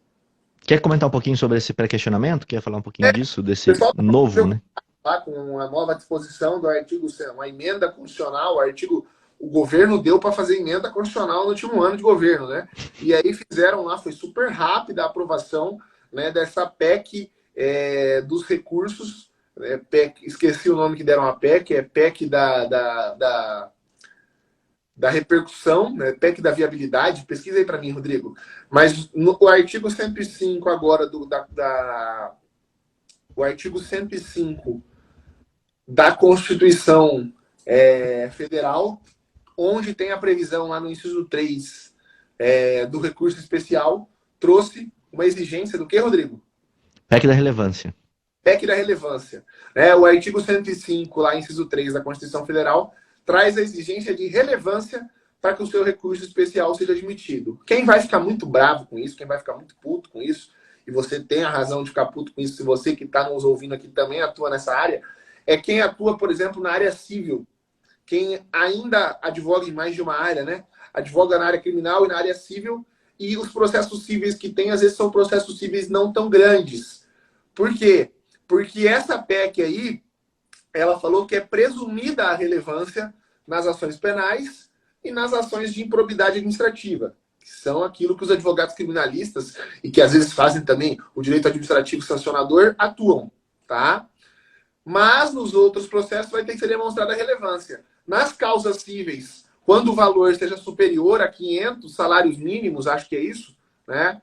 Quer comentar um pouquinho sobre esse pré-questionamento? Quer falar um pouquinho disso, O desse pessoal novo, né? está com uma nova disposição do artigo, uma emenda constitucional, o governo deu para fazer emenda constitucional no último ano de governo, né? E aí fizeram lá, foi super rápida a aprovação, né, dessa PEC dos recursos, PEC, esqueci o nome que deram a PEC, é PEC da repercussão, né, PEC da viabilidade, pesquisa aí para mim, Rodrigo. Mas o artigo 105 agora o artigo 105 da Constituição Federal, onde tem a previsão lá no inciso 3 do recurso especial, trouxe uma exigência do que, Rodrigo? PEC da relevância. PEC da relevância. O artigo 105, lá, inciso 3 da Constituição Federal, traz a exigência de relevância para que o seu recurso especial seja admitido. Quem vai ficar muito bravo com isso, quem vai ficar muito puto com isso, e você tem a razão de ficar puto com isso, se você que está nos ouvindo aqui também atua nessa área, é quem atua, por exemplo, na área civil. Quem ainda advoga em mais de uma área, né? Advoga na área criminal e na área civil, e os processos cíveis que tem, às vezes, são processos cíveis não tão grandes. Por quê? Porque essa PEC aí, ela falou que é presumida a relevância nas ações penais e nas ações de improbidade administrativa, que são aquilo que os advogados criminalistas, e que às vezes fazem também o direito administrativo sancionador, atuam, tá? Mas nos outros processos vai ter que ser demonstrada a relevância. Nas causas cíveis, quando o valor seja superior a 500 salários mínimos, acho que é isso, né?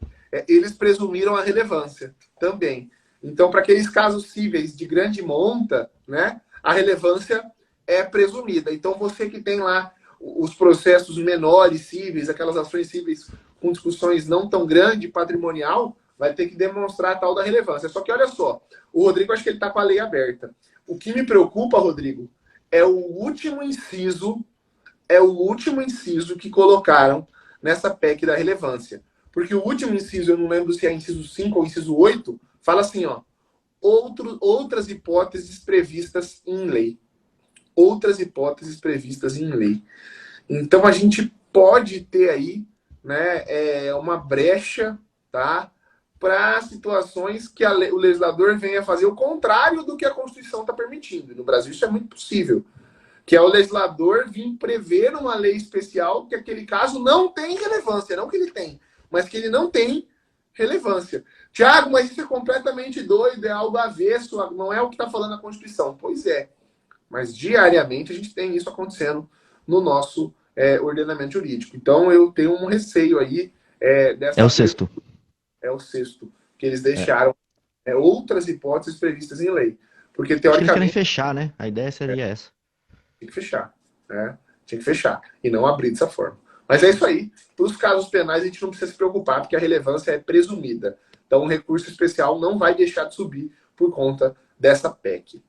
Eles presumiram a relevância também. Então, para aqueles casos cíveis de grande monta, né, a relevância é presumida. Então, você que tem lá os processos menores cíveis, aquelas ações cíveis com discussões não tão grande, patrimonial, vai ter que demonstrar a tal da relevância. Só que, olha só, o Rodrigo, acho que ele está com a lei aberta. O que me preocupa, Rodrigo, é o último inciso que colocaram nessa PEC da relevância. Porque o último inciso, eu não lembro se é inciso 5 ou inciso 8, fala assim, ó, outras hipóteses previstas em lei. Outras hipóteses previstas em lei. Então, a gente pode ter aí, né, uma brecha, tá, para situações que o legislador venha fazer o contrário do que a Constituição está permitindo. No Brasil, isso é muito possível. Que é o legislador vir prever uma lei especial que aquele caso não tem relevância. Não que ele tem, mas que ele não tem relevância. Tiago, mas isso é completamente doido, é algo avesso, não é o que está falando a Constituição. Pois é, mas diariamente a gente tem isso acontecendo no nosso ordenamento jurídico. Então eu tenho um receio aí dessa... É o sexto. É o sexto que eles deixaram outras hipóteses previstas em lei. Porque, Acho que eles querem teoricamente, fechar, né? A ideia seria essa. tinha que fechar. Né? Tinha que fechar. E não abrir dessa forma. Mas é isso aí. Para os casos penais, a gente não precisa se preocupar, porque a relevância é presumida. Então, o recurso especial não vai deixar de subir por conta dessa PEC. Show.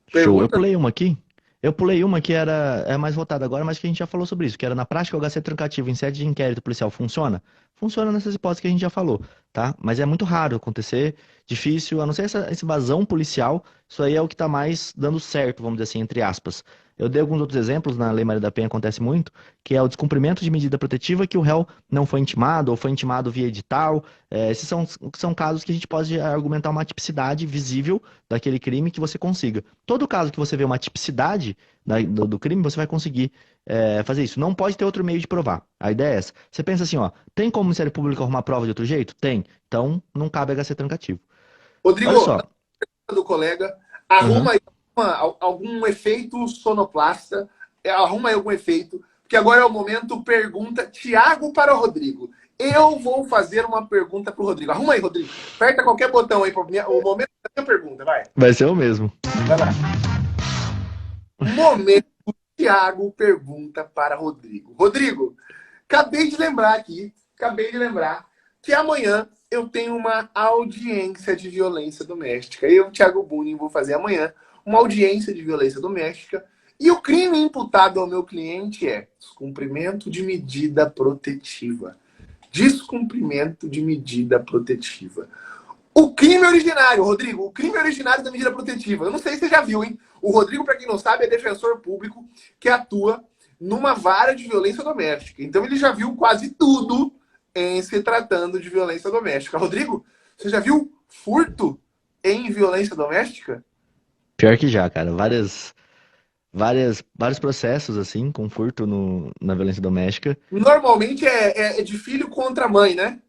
Eu Pergunta? pulei uma aqui. Eu pulei uma que é mais voltada agora, mas que a gente já falou sobre isso, que era na prática o HC trancativo em sede de inquérito policial funciona? Funciona nessas hipóteses que a gente já falou, tá? Mas é muito raro acontecer, difícil, a não ser essa invasão policial, isso aí é o que está mais dando certo, vamos dizer assim, entre aspas. Eu dei alguns outros exemplos, na Lei Maria da Penha acontece muito, que é o descumprimento de medida protetiva que o réu não foi intimado ou foi intimado via edital. Esses são casos que a gente pode argumentar uma tipicidade visível daquele crime que você consiga. Todo caso que você vê uma tipicidade do crime, você vai conseguir fazer isso. Não pode ter outro meio de provar. A ideia é essa. Você pensa assim, ó, tem como o Ministério Público arrumar prova de outro jeito? Tem. Então, não cabe HC trancativo. Olha Rodrigo, só. do colega, Uhum. arruma aí algum efeito sonoplasta, arruma aí algum efeito, porque agora é o momento pergunta Tiago para o Rodrigo. Eu vou fazer uma pergunta para o Rodrigo. Arruma aí, Rodrigo. Aperta qualquer botão aí, o momento da minha pergunta, vai. Vai ser o mesmo. Vai lá. Momento Tiago pergunta para Rodrigo. Rodrigo, acabei de lembrar que amanhã eu tenho uma audiência de violência doméstica. Eu, Thiago Bunin, vou fazer amanhã uma audiência de violência doméstica. E o crime imputado ao meu cliente é descumprimento de medida protetiva. Descumprimento de medida protetiva. O crime originário, Rodrigo, o crime originário da medida protetiva. Eu não sei se você já viu, hein? O Rodrigo, para quem não sabe, é defensor público que atua numa vara de violência doméstica. Então ele já viu quase tudo em se tratando de violência doméstica. Rodrigo, você já viu furto em violência doméstica? Pior que já, cara. Vários processos, assim, com furto na violência doméstica. Normalmente é de filho contra mãe, né?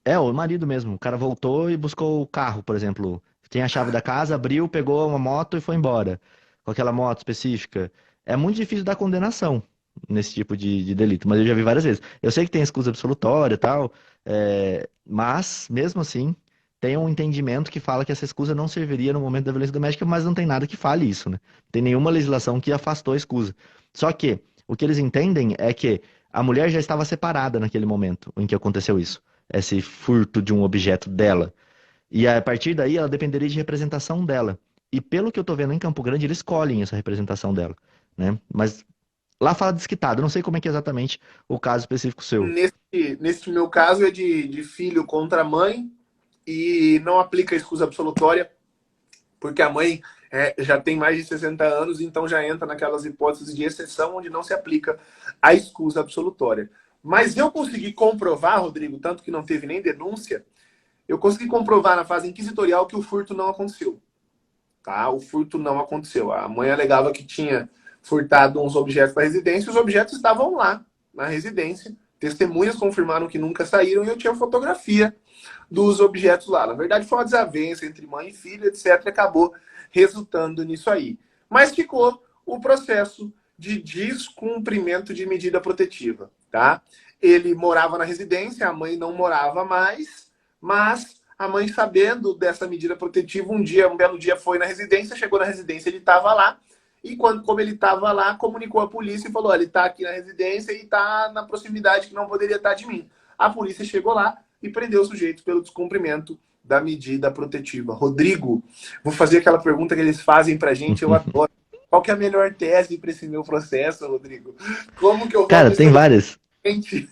É, o marido mesmo. O cara voltou e buscou o carro, por exemplo. Tem a chave da casa, abriu, pegou uma moto e foi embora. Com aquela moto específica. É muito difícil dar condenação nesse tipo de delito, mas eu já vi várias vezes. Eu sei que tem escusa absolutória e tal, mas, mesmo assim, tem um entendimento que fala que essa escusa não serviria no momento da violência doméstica, mas não tem nada que fale isso, né? Tem nenhuma legislação que afastou a escusa. Só que o que eles entendem é que a mulher já estava separada naquele momento em que aconteceu isso, esse furto de um objeto dela. E a partir daí ela dependeria de representação dela. E pelo que eu tô vendo em Campo Grande, eles escolhem essa representação dela, né? Mas lá fala desquitado, eu não sei como é que é exatamente o caso específico seu. Nesse meu caso é de filho contra mãe e não aplica a escusa absolutória, porque a mãe já tem mais de 60 anos, então já entra naquelas hipóteses de exceção onde não se aplica a escusa absolutória. Mas eu consegui comprovar, Rodrigo, tanto que não teve nem denúncia, eu consegui comprovar na fase inquisitorial que o furto não aconteceu. Tá? O furto não aconteceu. A mãe alegava que tinha furtado uns objetos da residência, os objetos estavam lá, na residência. Testemunhas confirmaram que nunca saíram e eu tinha fotografia dos objetos lá. Na verdade, foi uma desavença entre mãe e filha, etc. E acabou resultando nisso aí. Mas ficou o processo de descumprimento de medida protetiva. Tá? Ele morava na residência, a mãe não morava mais, mas a mãe, sabendo dessa medida protetiva, um belo dia foi na residência, chegou na residência, ele estava lá, e como ele estava lá, comunicou à polícia e falou, ele está aqui na residência e está na proximidade que não poderia estar de mim. A polícia chegou lá e prendeu o sujeito pelo descumprimento da medida protetiva. Rodrigo, vou fazer aquela pergunta que eles fazem pra gente, eu adoro. Qual que é a melhor tese para esse meu processo, Rodrigo? Como que eu vou Cara, tem absolver várias. gente?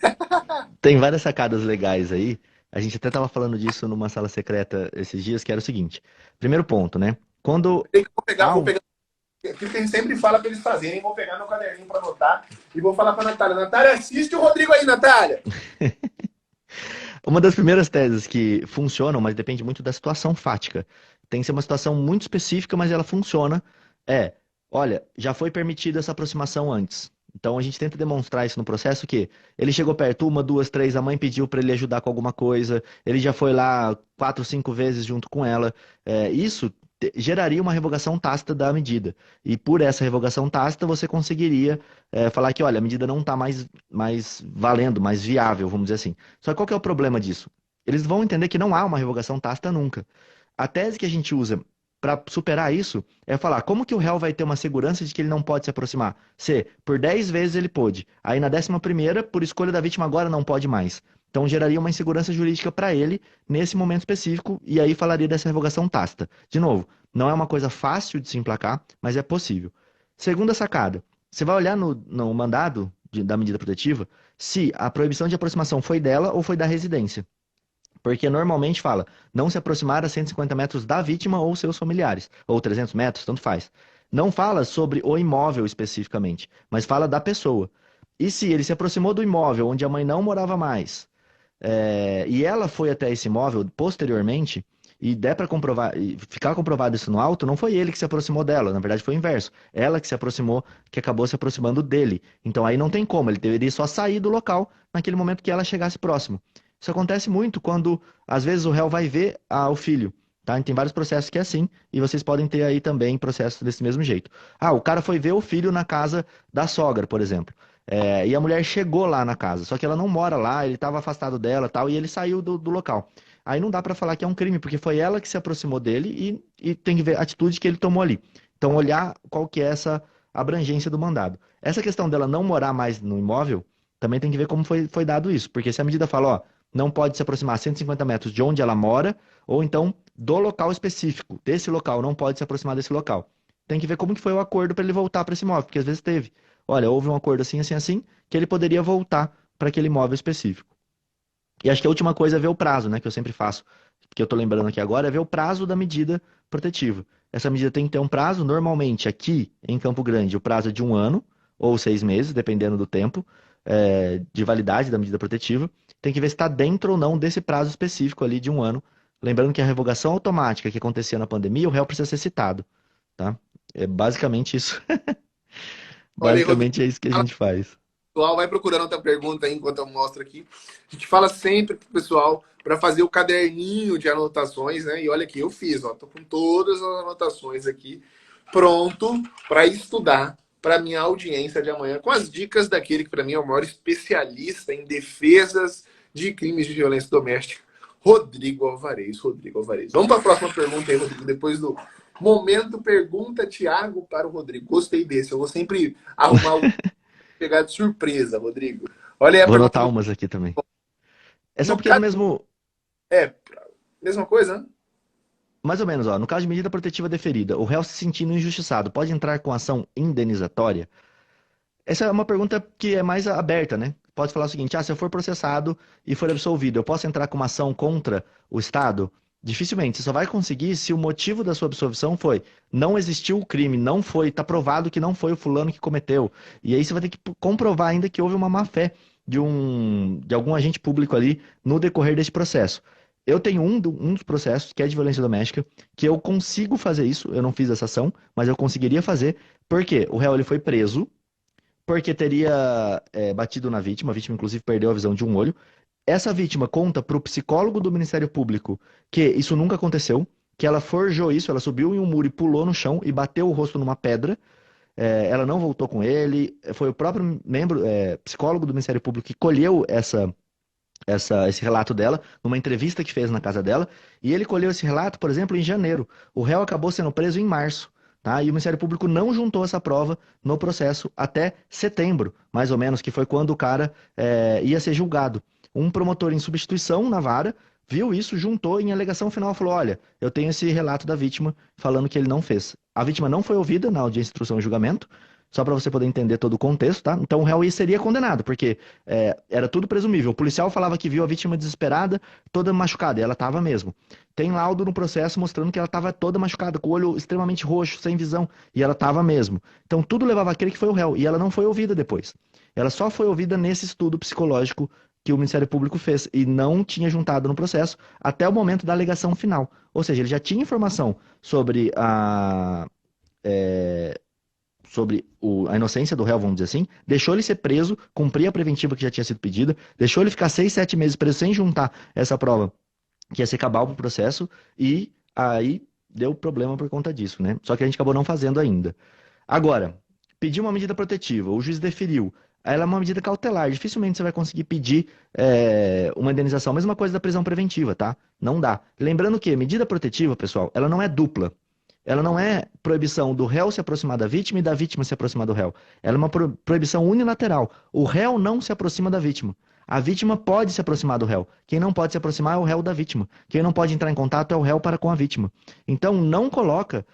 Tem várias sacadas legais aí. A gente até tava falando disso numa sala secreta esses dias, que era o seguinte. Primeiro ponto, né? Quando há Vou um... pegar aquilo que a gente sempre fala para eles fazerem, vou pegar meu caderninho para anotar e vou falar para Natália. Natália, assiste o Rodrigo aí, Natália! Uma das primeiras teses que funcionam, mas depende muito da situação fática. Tem que ser uma situação muito específica, mas ela funciona. Olha, já foi permitida essa aproximação antes. Então a gente tenta demonstrar isso no processo que ele chegou perto uma, duas, três, a mãe pediu para ele ajudar com alguma coisa, ele já foi lá quatro, cinco vezes junto com ela. Isso geraria uma revogação tácita da medida. E por essa revogação tácita você conseguiria falar que, olha, a medida não está mais valendo, mais viável, vamos dizer assim. Só que qual que é o problema disso? eles vão entender que não há uma revogação tácita nunca. A tese que a gente usa para superar isso é falar como que o réu vai ter uma segurança de que ele não pode se aproximar? Se por 10 vezes ele pôde, aí na 11ª, por escolha da vítima, agora não pode mais. Então geraria uma insegurança jurídica para ele nesse momento específico e aí falaria dessa revogação tácita. De novo, não é uma coisa fácil de se emplacar, mas é possível. Segunda sacada, você vai olhar no mandado da medida protetiva se a proibição de aproximação foi dela ou foi da residência. Porque normalmente fala não se aproximar a 150 metros da vítima ou seus familiares, ou 300 metros, tanto faz. Não fala sobre o imóvel especificamente, mas fala da pessoa. E se ele se aproximou do imóvel onde a mãe não morava mais, e ela foi até esse imóvel posteriormente, e der para comprovar, e ficar comprovado isso no auto, não foi ele que se aproximou dela, na verdade foi o inverso. Ela que se aproximou, que acabou se aproximando dele. Então aí não tem como, ele deveria só sair do local naquele momento que ela chegasse próximo. Isso acontece muito quando, às vezes, o réu vai ver o filho, tá? E tem vários processos que é assim, e vocês podem ter aí também processos desse mesmo jeito. Ah, o cara foi ver o filho na casa da sogra, por exemplo. E a mulher chegou lá na casa, só que ela não mora lá, ele estava afastado dela tal, e ele saiu do local. Aí não dá para falar que é um crime, porque foi ela que se aproximou dele e tem que ver a atitude que ele tomou ali. Então, olhar qual que é essa abrangência do mandado. Essa questão dela não morar mais no imóvel, também tem que ver como foi dado isso, porque se a medida fala, ó, não pode se aproximar a 150 metros de onde ela mora, ou então do local específico, desse local, não pode se aproximar desse local. Tem que ver como que foi o acordo para ele voltar para esse imóvel, porque às vezes teve. Olha, houve um acordo assim, assim, assim, que ele poderia voltar para aquele imóvel específico. E acho que a última coisa é ver o prazo, né, que eu sempre faço, que eu tô lembrando aqui agora, é ver o prazo da medida protetiva. Essa medida tem que ter um prazo, normalmente aqui em Campo Grande, o prazo é de 1 ano ou 6 meses, dependendo do tempo de validade da medida protetiva. Tem que ver se está dentro ou não desse prazo específico ali de 1 ano. Lembrando que a revogação automática que acontecia na pandemia, o réu precisa ser citado, tá? É basicamente isso. Olha aí, Rodrigo, Basicamente é isso que a gente faz. pessoal, vai procurando outra pergunta aí enquanto eu mostro aqui. A gente fala sempre pro pessoal para fazer o caderninho de anotações, né? E olha aqui, eu fiz, ó, tô com todas as anotações aqui pronto para estudar para minha audiência de amanhã com as dicas daquele que para mim é o maior especialista em defesas de crimes de violência doméstica, Rodrigo Alvarez. Rodrigo Alvarez. Vamos para a próxima pergunta aí, Rodrigo, depois do momento pergunta Thiago para o Rodrigo. Gostei desse. Eu vou sempre arrumar o pegar de surpresa, Rodrigo. Olha aí a Vou pergunta anotar do... umas aqui também. É só No porque é no caso... mesmo. É, mesma coisa, né? Mais ou menos, ó. No caso de medida protetiva deferida, o réu se sentindo injustiçado pode entrar com ação indenizatória? Essa é uma pergunta que é mais aberta, né? Pode falar o seguinte: se eu for processado e for absolvido, eu posso entrar com uma ação contra o Estado? Dificilmente. Você só vai conseguir se o motivo da sua absolvição foi não existiu o crime, não foi, está provado que não foi o fulano que cometeu. E aí você vai ter que comprovar ainda que houve uma má-fé de algum agente público ali no decorrer desse processo. Eu tenho um dos processos, que é de violência doméstica, que eu consigo fazer isso. Eu não fiz essa ação, mas eu conseguiria fazer, porque o réu ele foi preso porque teria batido na vítima, a vítima inclusive perdeu a visão de um olho. Essa vítima conta para o psicólogo do Ministério Público que isso nunca aconteceu, que ela forjou isso, ela subiu em um muro e pulou no chão e bateu o rosto numa pedra. Ela não voltou com ele, foi o próprio membro, psicólogo do Ministério Público que colheu esse relato dela, numa entrevista que fez na casa dela, e ele colheu esse relato, por exemplo, em janeiro. O réu acabou sendo preso em março. Tá? E o Ministério Público não juntou essa prova no processo até setembro, mais ou menos, que foi quando o cara ia ser julgado. Um promotor em substituição na vara viu isso, juntou em alegação final, falou: olha, eu tenho esse relato da vítima falando que ele não fez. A vítima não foi ouvida na audiência de instrução e julgamento, só para você poder entender todo o contexto, tá? Então o réu seria condenado, porque era tudo presumível. O policial falava que viu a vítima desesperada, toda machucada, e ela estava mesmo. Tem laudo no processo mostrando que ela estava toda machucada, com o olho extremamente roxo, sem visão, e ela estava mesmo. Então tudo levava a crer que foi o réu, e ela não foi ouvida depois. Ela só foi ouvida nesse estudo psicológico que o Ministério Público fez, e não tinha juntado no processo até o momento da alegação final. Ou seja, ele já tinha informação sobre a inocência do réu, vamos dizer assim, deixou ele ser preso, cumprir a preventiva que já tinha sido pedida, deixou ele ficar 6, 7 meses preso sem juntar essa prova que ia ser cabal pro processo, e aí deu problema por conta disso, né? Só que a gente acabou não fazendo ainda. Agora, pediu uma medida protetiva, o juiz deferiu. ela é uma medida cautelar. Dificilmente você vai conseguir pedir uma indenização. Mesma coisa da prisão preventiva, tá? Não dá. Lembrando que medida protetiva, pessoal, ela não é dupla. Ela não é proibição do réu se aproximar da vítima e da vítima se aproximar do réu. Ela é uma proibição unilateral. O réu não se aproxima da vítima. A vítima pode se aproximar do réu. Quem não pode se aproximar é o réu da vítima. Quem não pode entrar em contato é o réu para com a vítima. Então, não coloca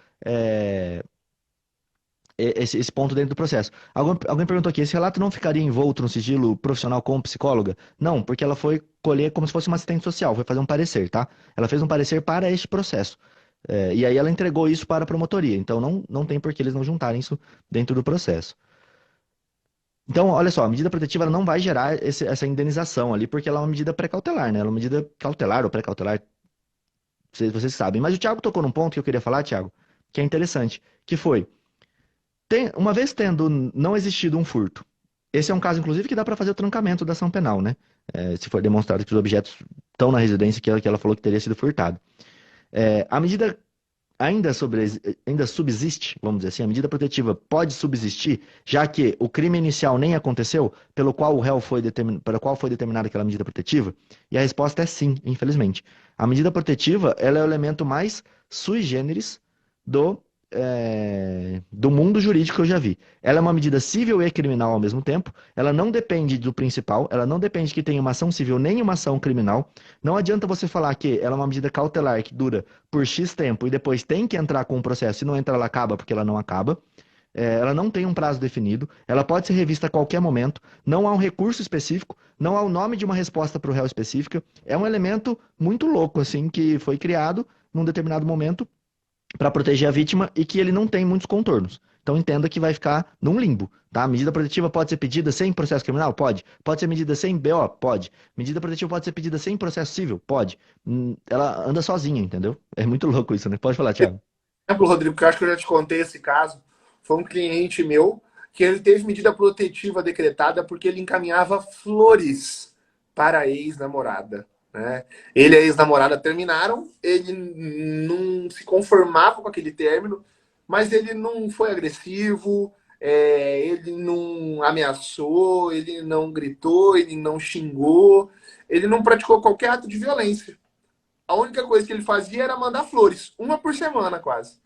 esse ponto dentro do processo. Alguém perguntou aqui, esse relato não ficaria envolto no sigilo profissional como psicóloga? Não, porque ela foi colher como se fosse uma assistente social, foi fazer um parecer, tá? Ela fez um parecer para este processo. E aí ela entregou isso para a promotoria. Então não tem por que eles não juntarem isso dentro do processo. Então, olha só, a medida protetiva ela não vai gerar essa indenização ali, porque ela é uma medida pré-cautelar, né? Ela é uma medida cautelar ou pré-cautelar, vocês sabem. Mas o Thiago tocou num ponto que eu queria falar, Thiago, que é interessante, que foi, uma vez tendo não existido um furto, esse é um caso, inclusive, que dá para fazer o trancamento da ação penal, né? Se for demonstrado que os objetos estão na residência que ela falou que teria sido furtado. A medida ainda subsiste, vamos dizer assim, a medida protetiva pode subsistir, já que o crime inicial nem aconteceu, pelo qual foi determinada aquela medida protetiva? E a resposta é sim, infelizmente. A medida protetiva, ela é o elemento mais sui generis do mundo jurídico que eu já vi. Ela é uma medida civil e criminal ao mesmo tempo. Ela não depende do principal, ela não depende que tenha uma ação civil nem uma ação criminal. Não adianta você falar que ela é uma medida cautelar que dura por X tempo e depois tem que entrar com o processo. Se não entrar, ela acaba, porque ela não acaba. Ela não tem um prazo definido, ela pode ser revista a qualquer momento, não há um recurso específico, não há o nome de uma resposta para o réu específica. É um elemento muito louco, assim, que foi criado num determinado momento para proteger a vítima e que ele não tem muitos contornos. Então entenda que vai ficar num limbo, tá? A medida protetiva pode ser pedida sem processo criminal? Pode. Pode ser medida sem BO? Pode. Medida protetiva pode ser pedida sem processo civil? Pode. Ela anda sozinha, entendeu? É muito louco isso, né? Pode falar, Thiago. Exemplo, Rodrigo, que eu acho que eu já te contei esse caso, foi um cliente meu que ele teve medida protetiva decretada porque ele encaminhava flores para a ex-namorada. Né? Ele e a ex-namorada terminaram, ele não se conformava com aquele término, mas ele não foi agressivo, ele não ameaçou, ele não gritou, ele não xingou, ele não praticou qualquer ato de violência. A única coisa que ele fazia era mandar flores, uma por semana quase.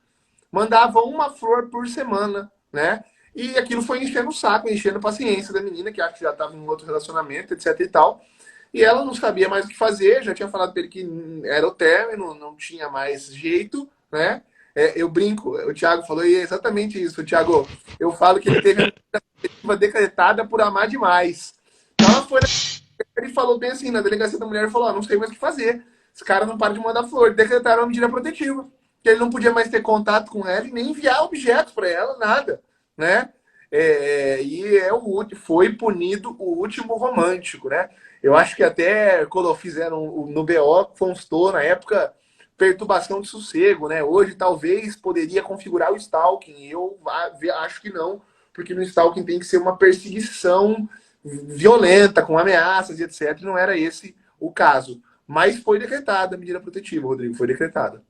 Mandava uma flor por semana, né? E aquilo foi enchendo o saco, enchendo a paciência da menina, que acho que já estava em um outro relacionamento, etc e tal. E ela não sabia mais o que fazer, já tinha falado para ele que era o término, não tinha mais jeito, né? Eu brinco, o Thiago falou, e é exatamente isso, Thiago. Eu falo que ele teve a decretada por amar demais. Então ela foi, ele falou bem assim, na delegacia da mulher, ele falou, não sei mais o que fazer. Esse cara não para de mandar flor. Decretaram uma medida protetiva. Que ele não podia mais ter contato com ela e nem enviar objetos para ela, nada, né? Foi punido o último romântico, né? Eu acho que até quando fizeram no BO, constou na época perturbação de sossego, né? Hoje talvez poderia configurar o stalking. Eu acho que não, porque no stalking tem que ser uma perseguição violenta, com ameaças e etc. Não era esse o caso. Mas foi decretada a medida protetiva, Rodrigo, foi decretada.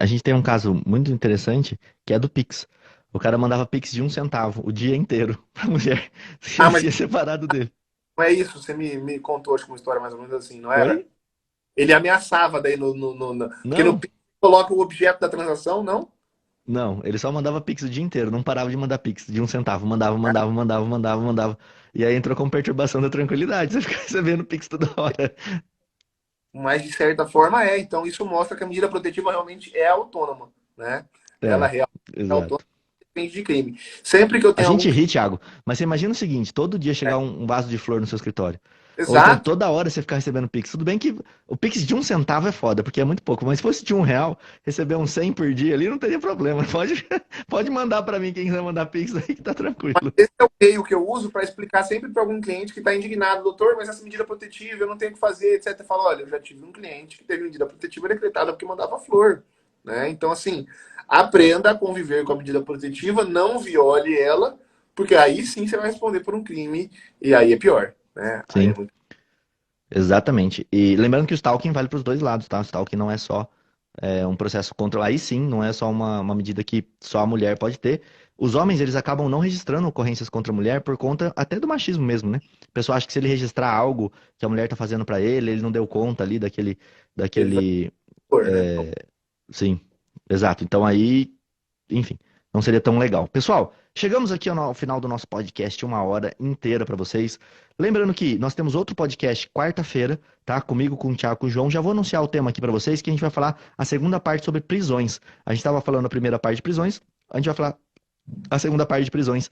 A gente tem um caso muito interessante, que é do Pix. O cara mandava Pix de 1 centavo o dia inteiro pra mulher. Se ele mas tinha separado dele. não é isso? Você me contou, acho que uma história mais ou menos assim, não era? Oi? Ele ameaçava daí porque no Não, Pix coloca o objeto da transação, não? não. Ele só mandava Pix o dia inteiro. Não parava de mandar Pix de 1 centavo. Mandava. E aí entrou com perturbação da tranquilidade. Você fica recebendo Pix toda hora. Mas de certa forma é. Então isso mostra que a medida protetiva realmente é autônoma, né? Ela É, realmente é autônoma, exato. depende de crime. Sempre que eu A tenho algum... gente ri, Thiago, mas você imagina o seguinte, todo dia É, chegar um vaso de flor no seu escritório. Ou então exato. toda hora você ficar recebendo Pix. Tudo bem que o Pix de 1 centavo é foda, porque é muito pouco. Mas se fosse de R$ 1, receber uns 100 por dia ali, não teria problema. Pode mandar pra mim quem quiser mandar Pix aí que tá tranquilo. Esse é o meio que eu uso para explicar sempre para algum cliente que está indignado, doutor, mas essa medida protetiva eu não tenho o que fazer, etc. Eu falo, olha, eu já tive um cliente que teve medida protetiva decretada porque mandava flor, né? Então, assim, aprenda a conviver com a medida protetiva, não viole ela, porque aí sim você vai responder por um crime e aí é pior, né? Aí é Sim, muito... exatamente. E lembrando que o stalking vale pros dois lados, tá? O stalking não é só um processo contra. Aí sim, não é só uma medida que só a mulher pode ter. os homens, eles acabam não registrando ocorrências contra a mulher por conta até do machismo mesmo, né? O pessoal acha que se ele registrar algo que a mulher tá fazendo pra ele, ele não deu conta ali daquele, Né? sim, exato. Então aí, enfim, não seria tão legal. Pessoal, chegamos aqui ao final do nosso podcast, 1 hora inteira pra vocês. Lembrando que nós temos outro podcast quarta-feira, tá? Comigo, com o Thiago, com o João. Já vou anunciar o tema aqui pra vocês, que a gente vai falar a segunda parte sobre prisões. A gente estava falando a primeira parte de prisões, a gente vai falar a segunda parte de prisões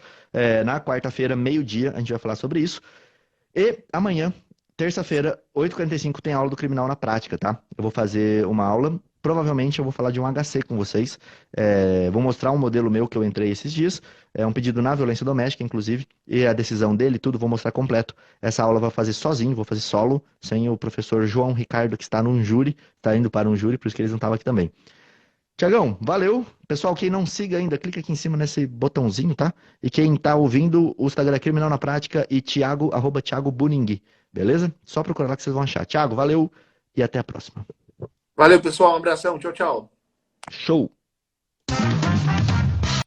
na quarta-feira, meio-dia, a gente vai falar sobre isso. E amanhã, terça-feira, 8h45, tem aula do Criminal na Prática, tá? Eu vou fazer uma aula, provavelmente eu vou falar de um HC com vocês. Vou mostrar um modelo meu que eu entrei esses dias, é um pedido na violência doméstica, inclusive, e a decisão dele, tudo, vou mostrar completo. Essa aula eu vou fazer sozinho, vou fazer solo, sem o professor João Ricardo, que está num júri, está indo para um júri, por isso que eles não estavam aqui também. Tiagão, valeu. Pessoal, quem não siga ainda, clica aqui em cima nesse botãozinho, tá? E quem tá ouvindo, o Instagram é Criminal na Prática e Thiago, @Thiago Buning, beleza? Só procurar lá que vocês vão achar. Thiago, valeu e até a próxima. Valeu, pessoal. Um abração. Tchau, tchau. Show!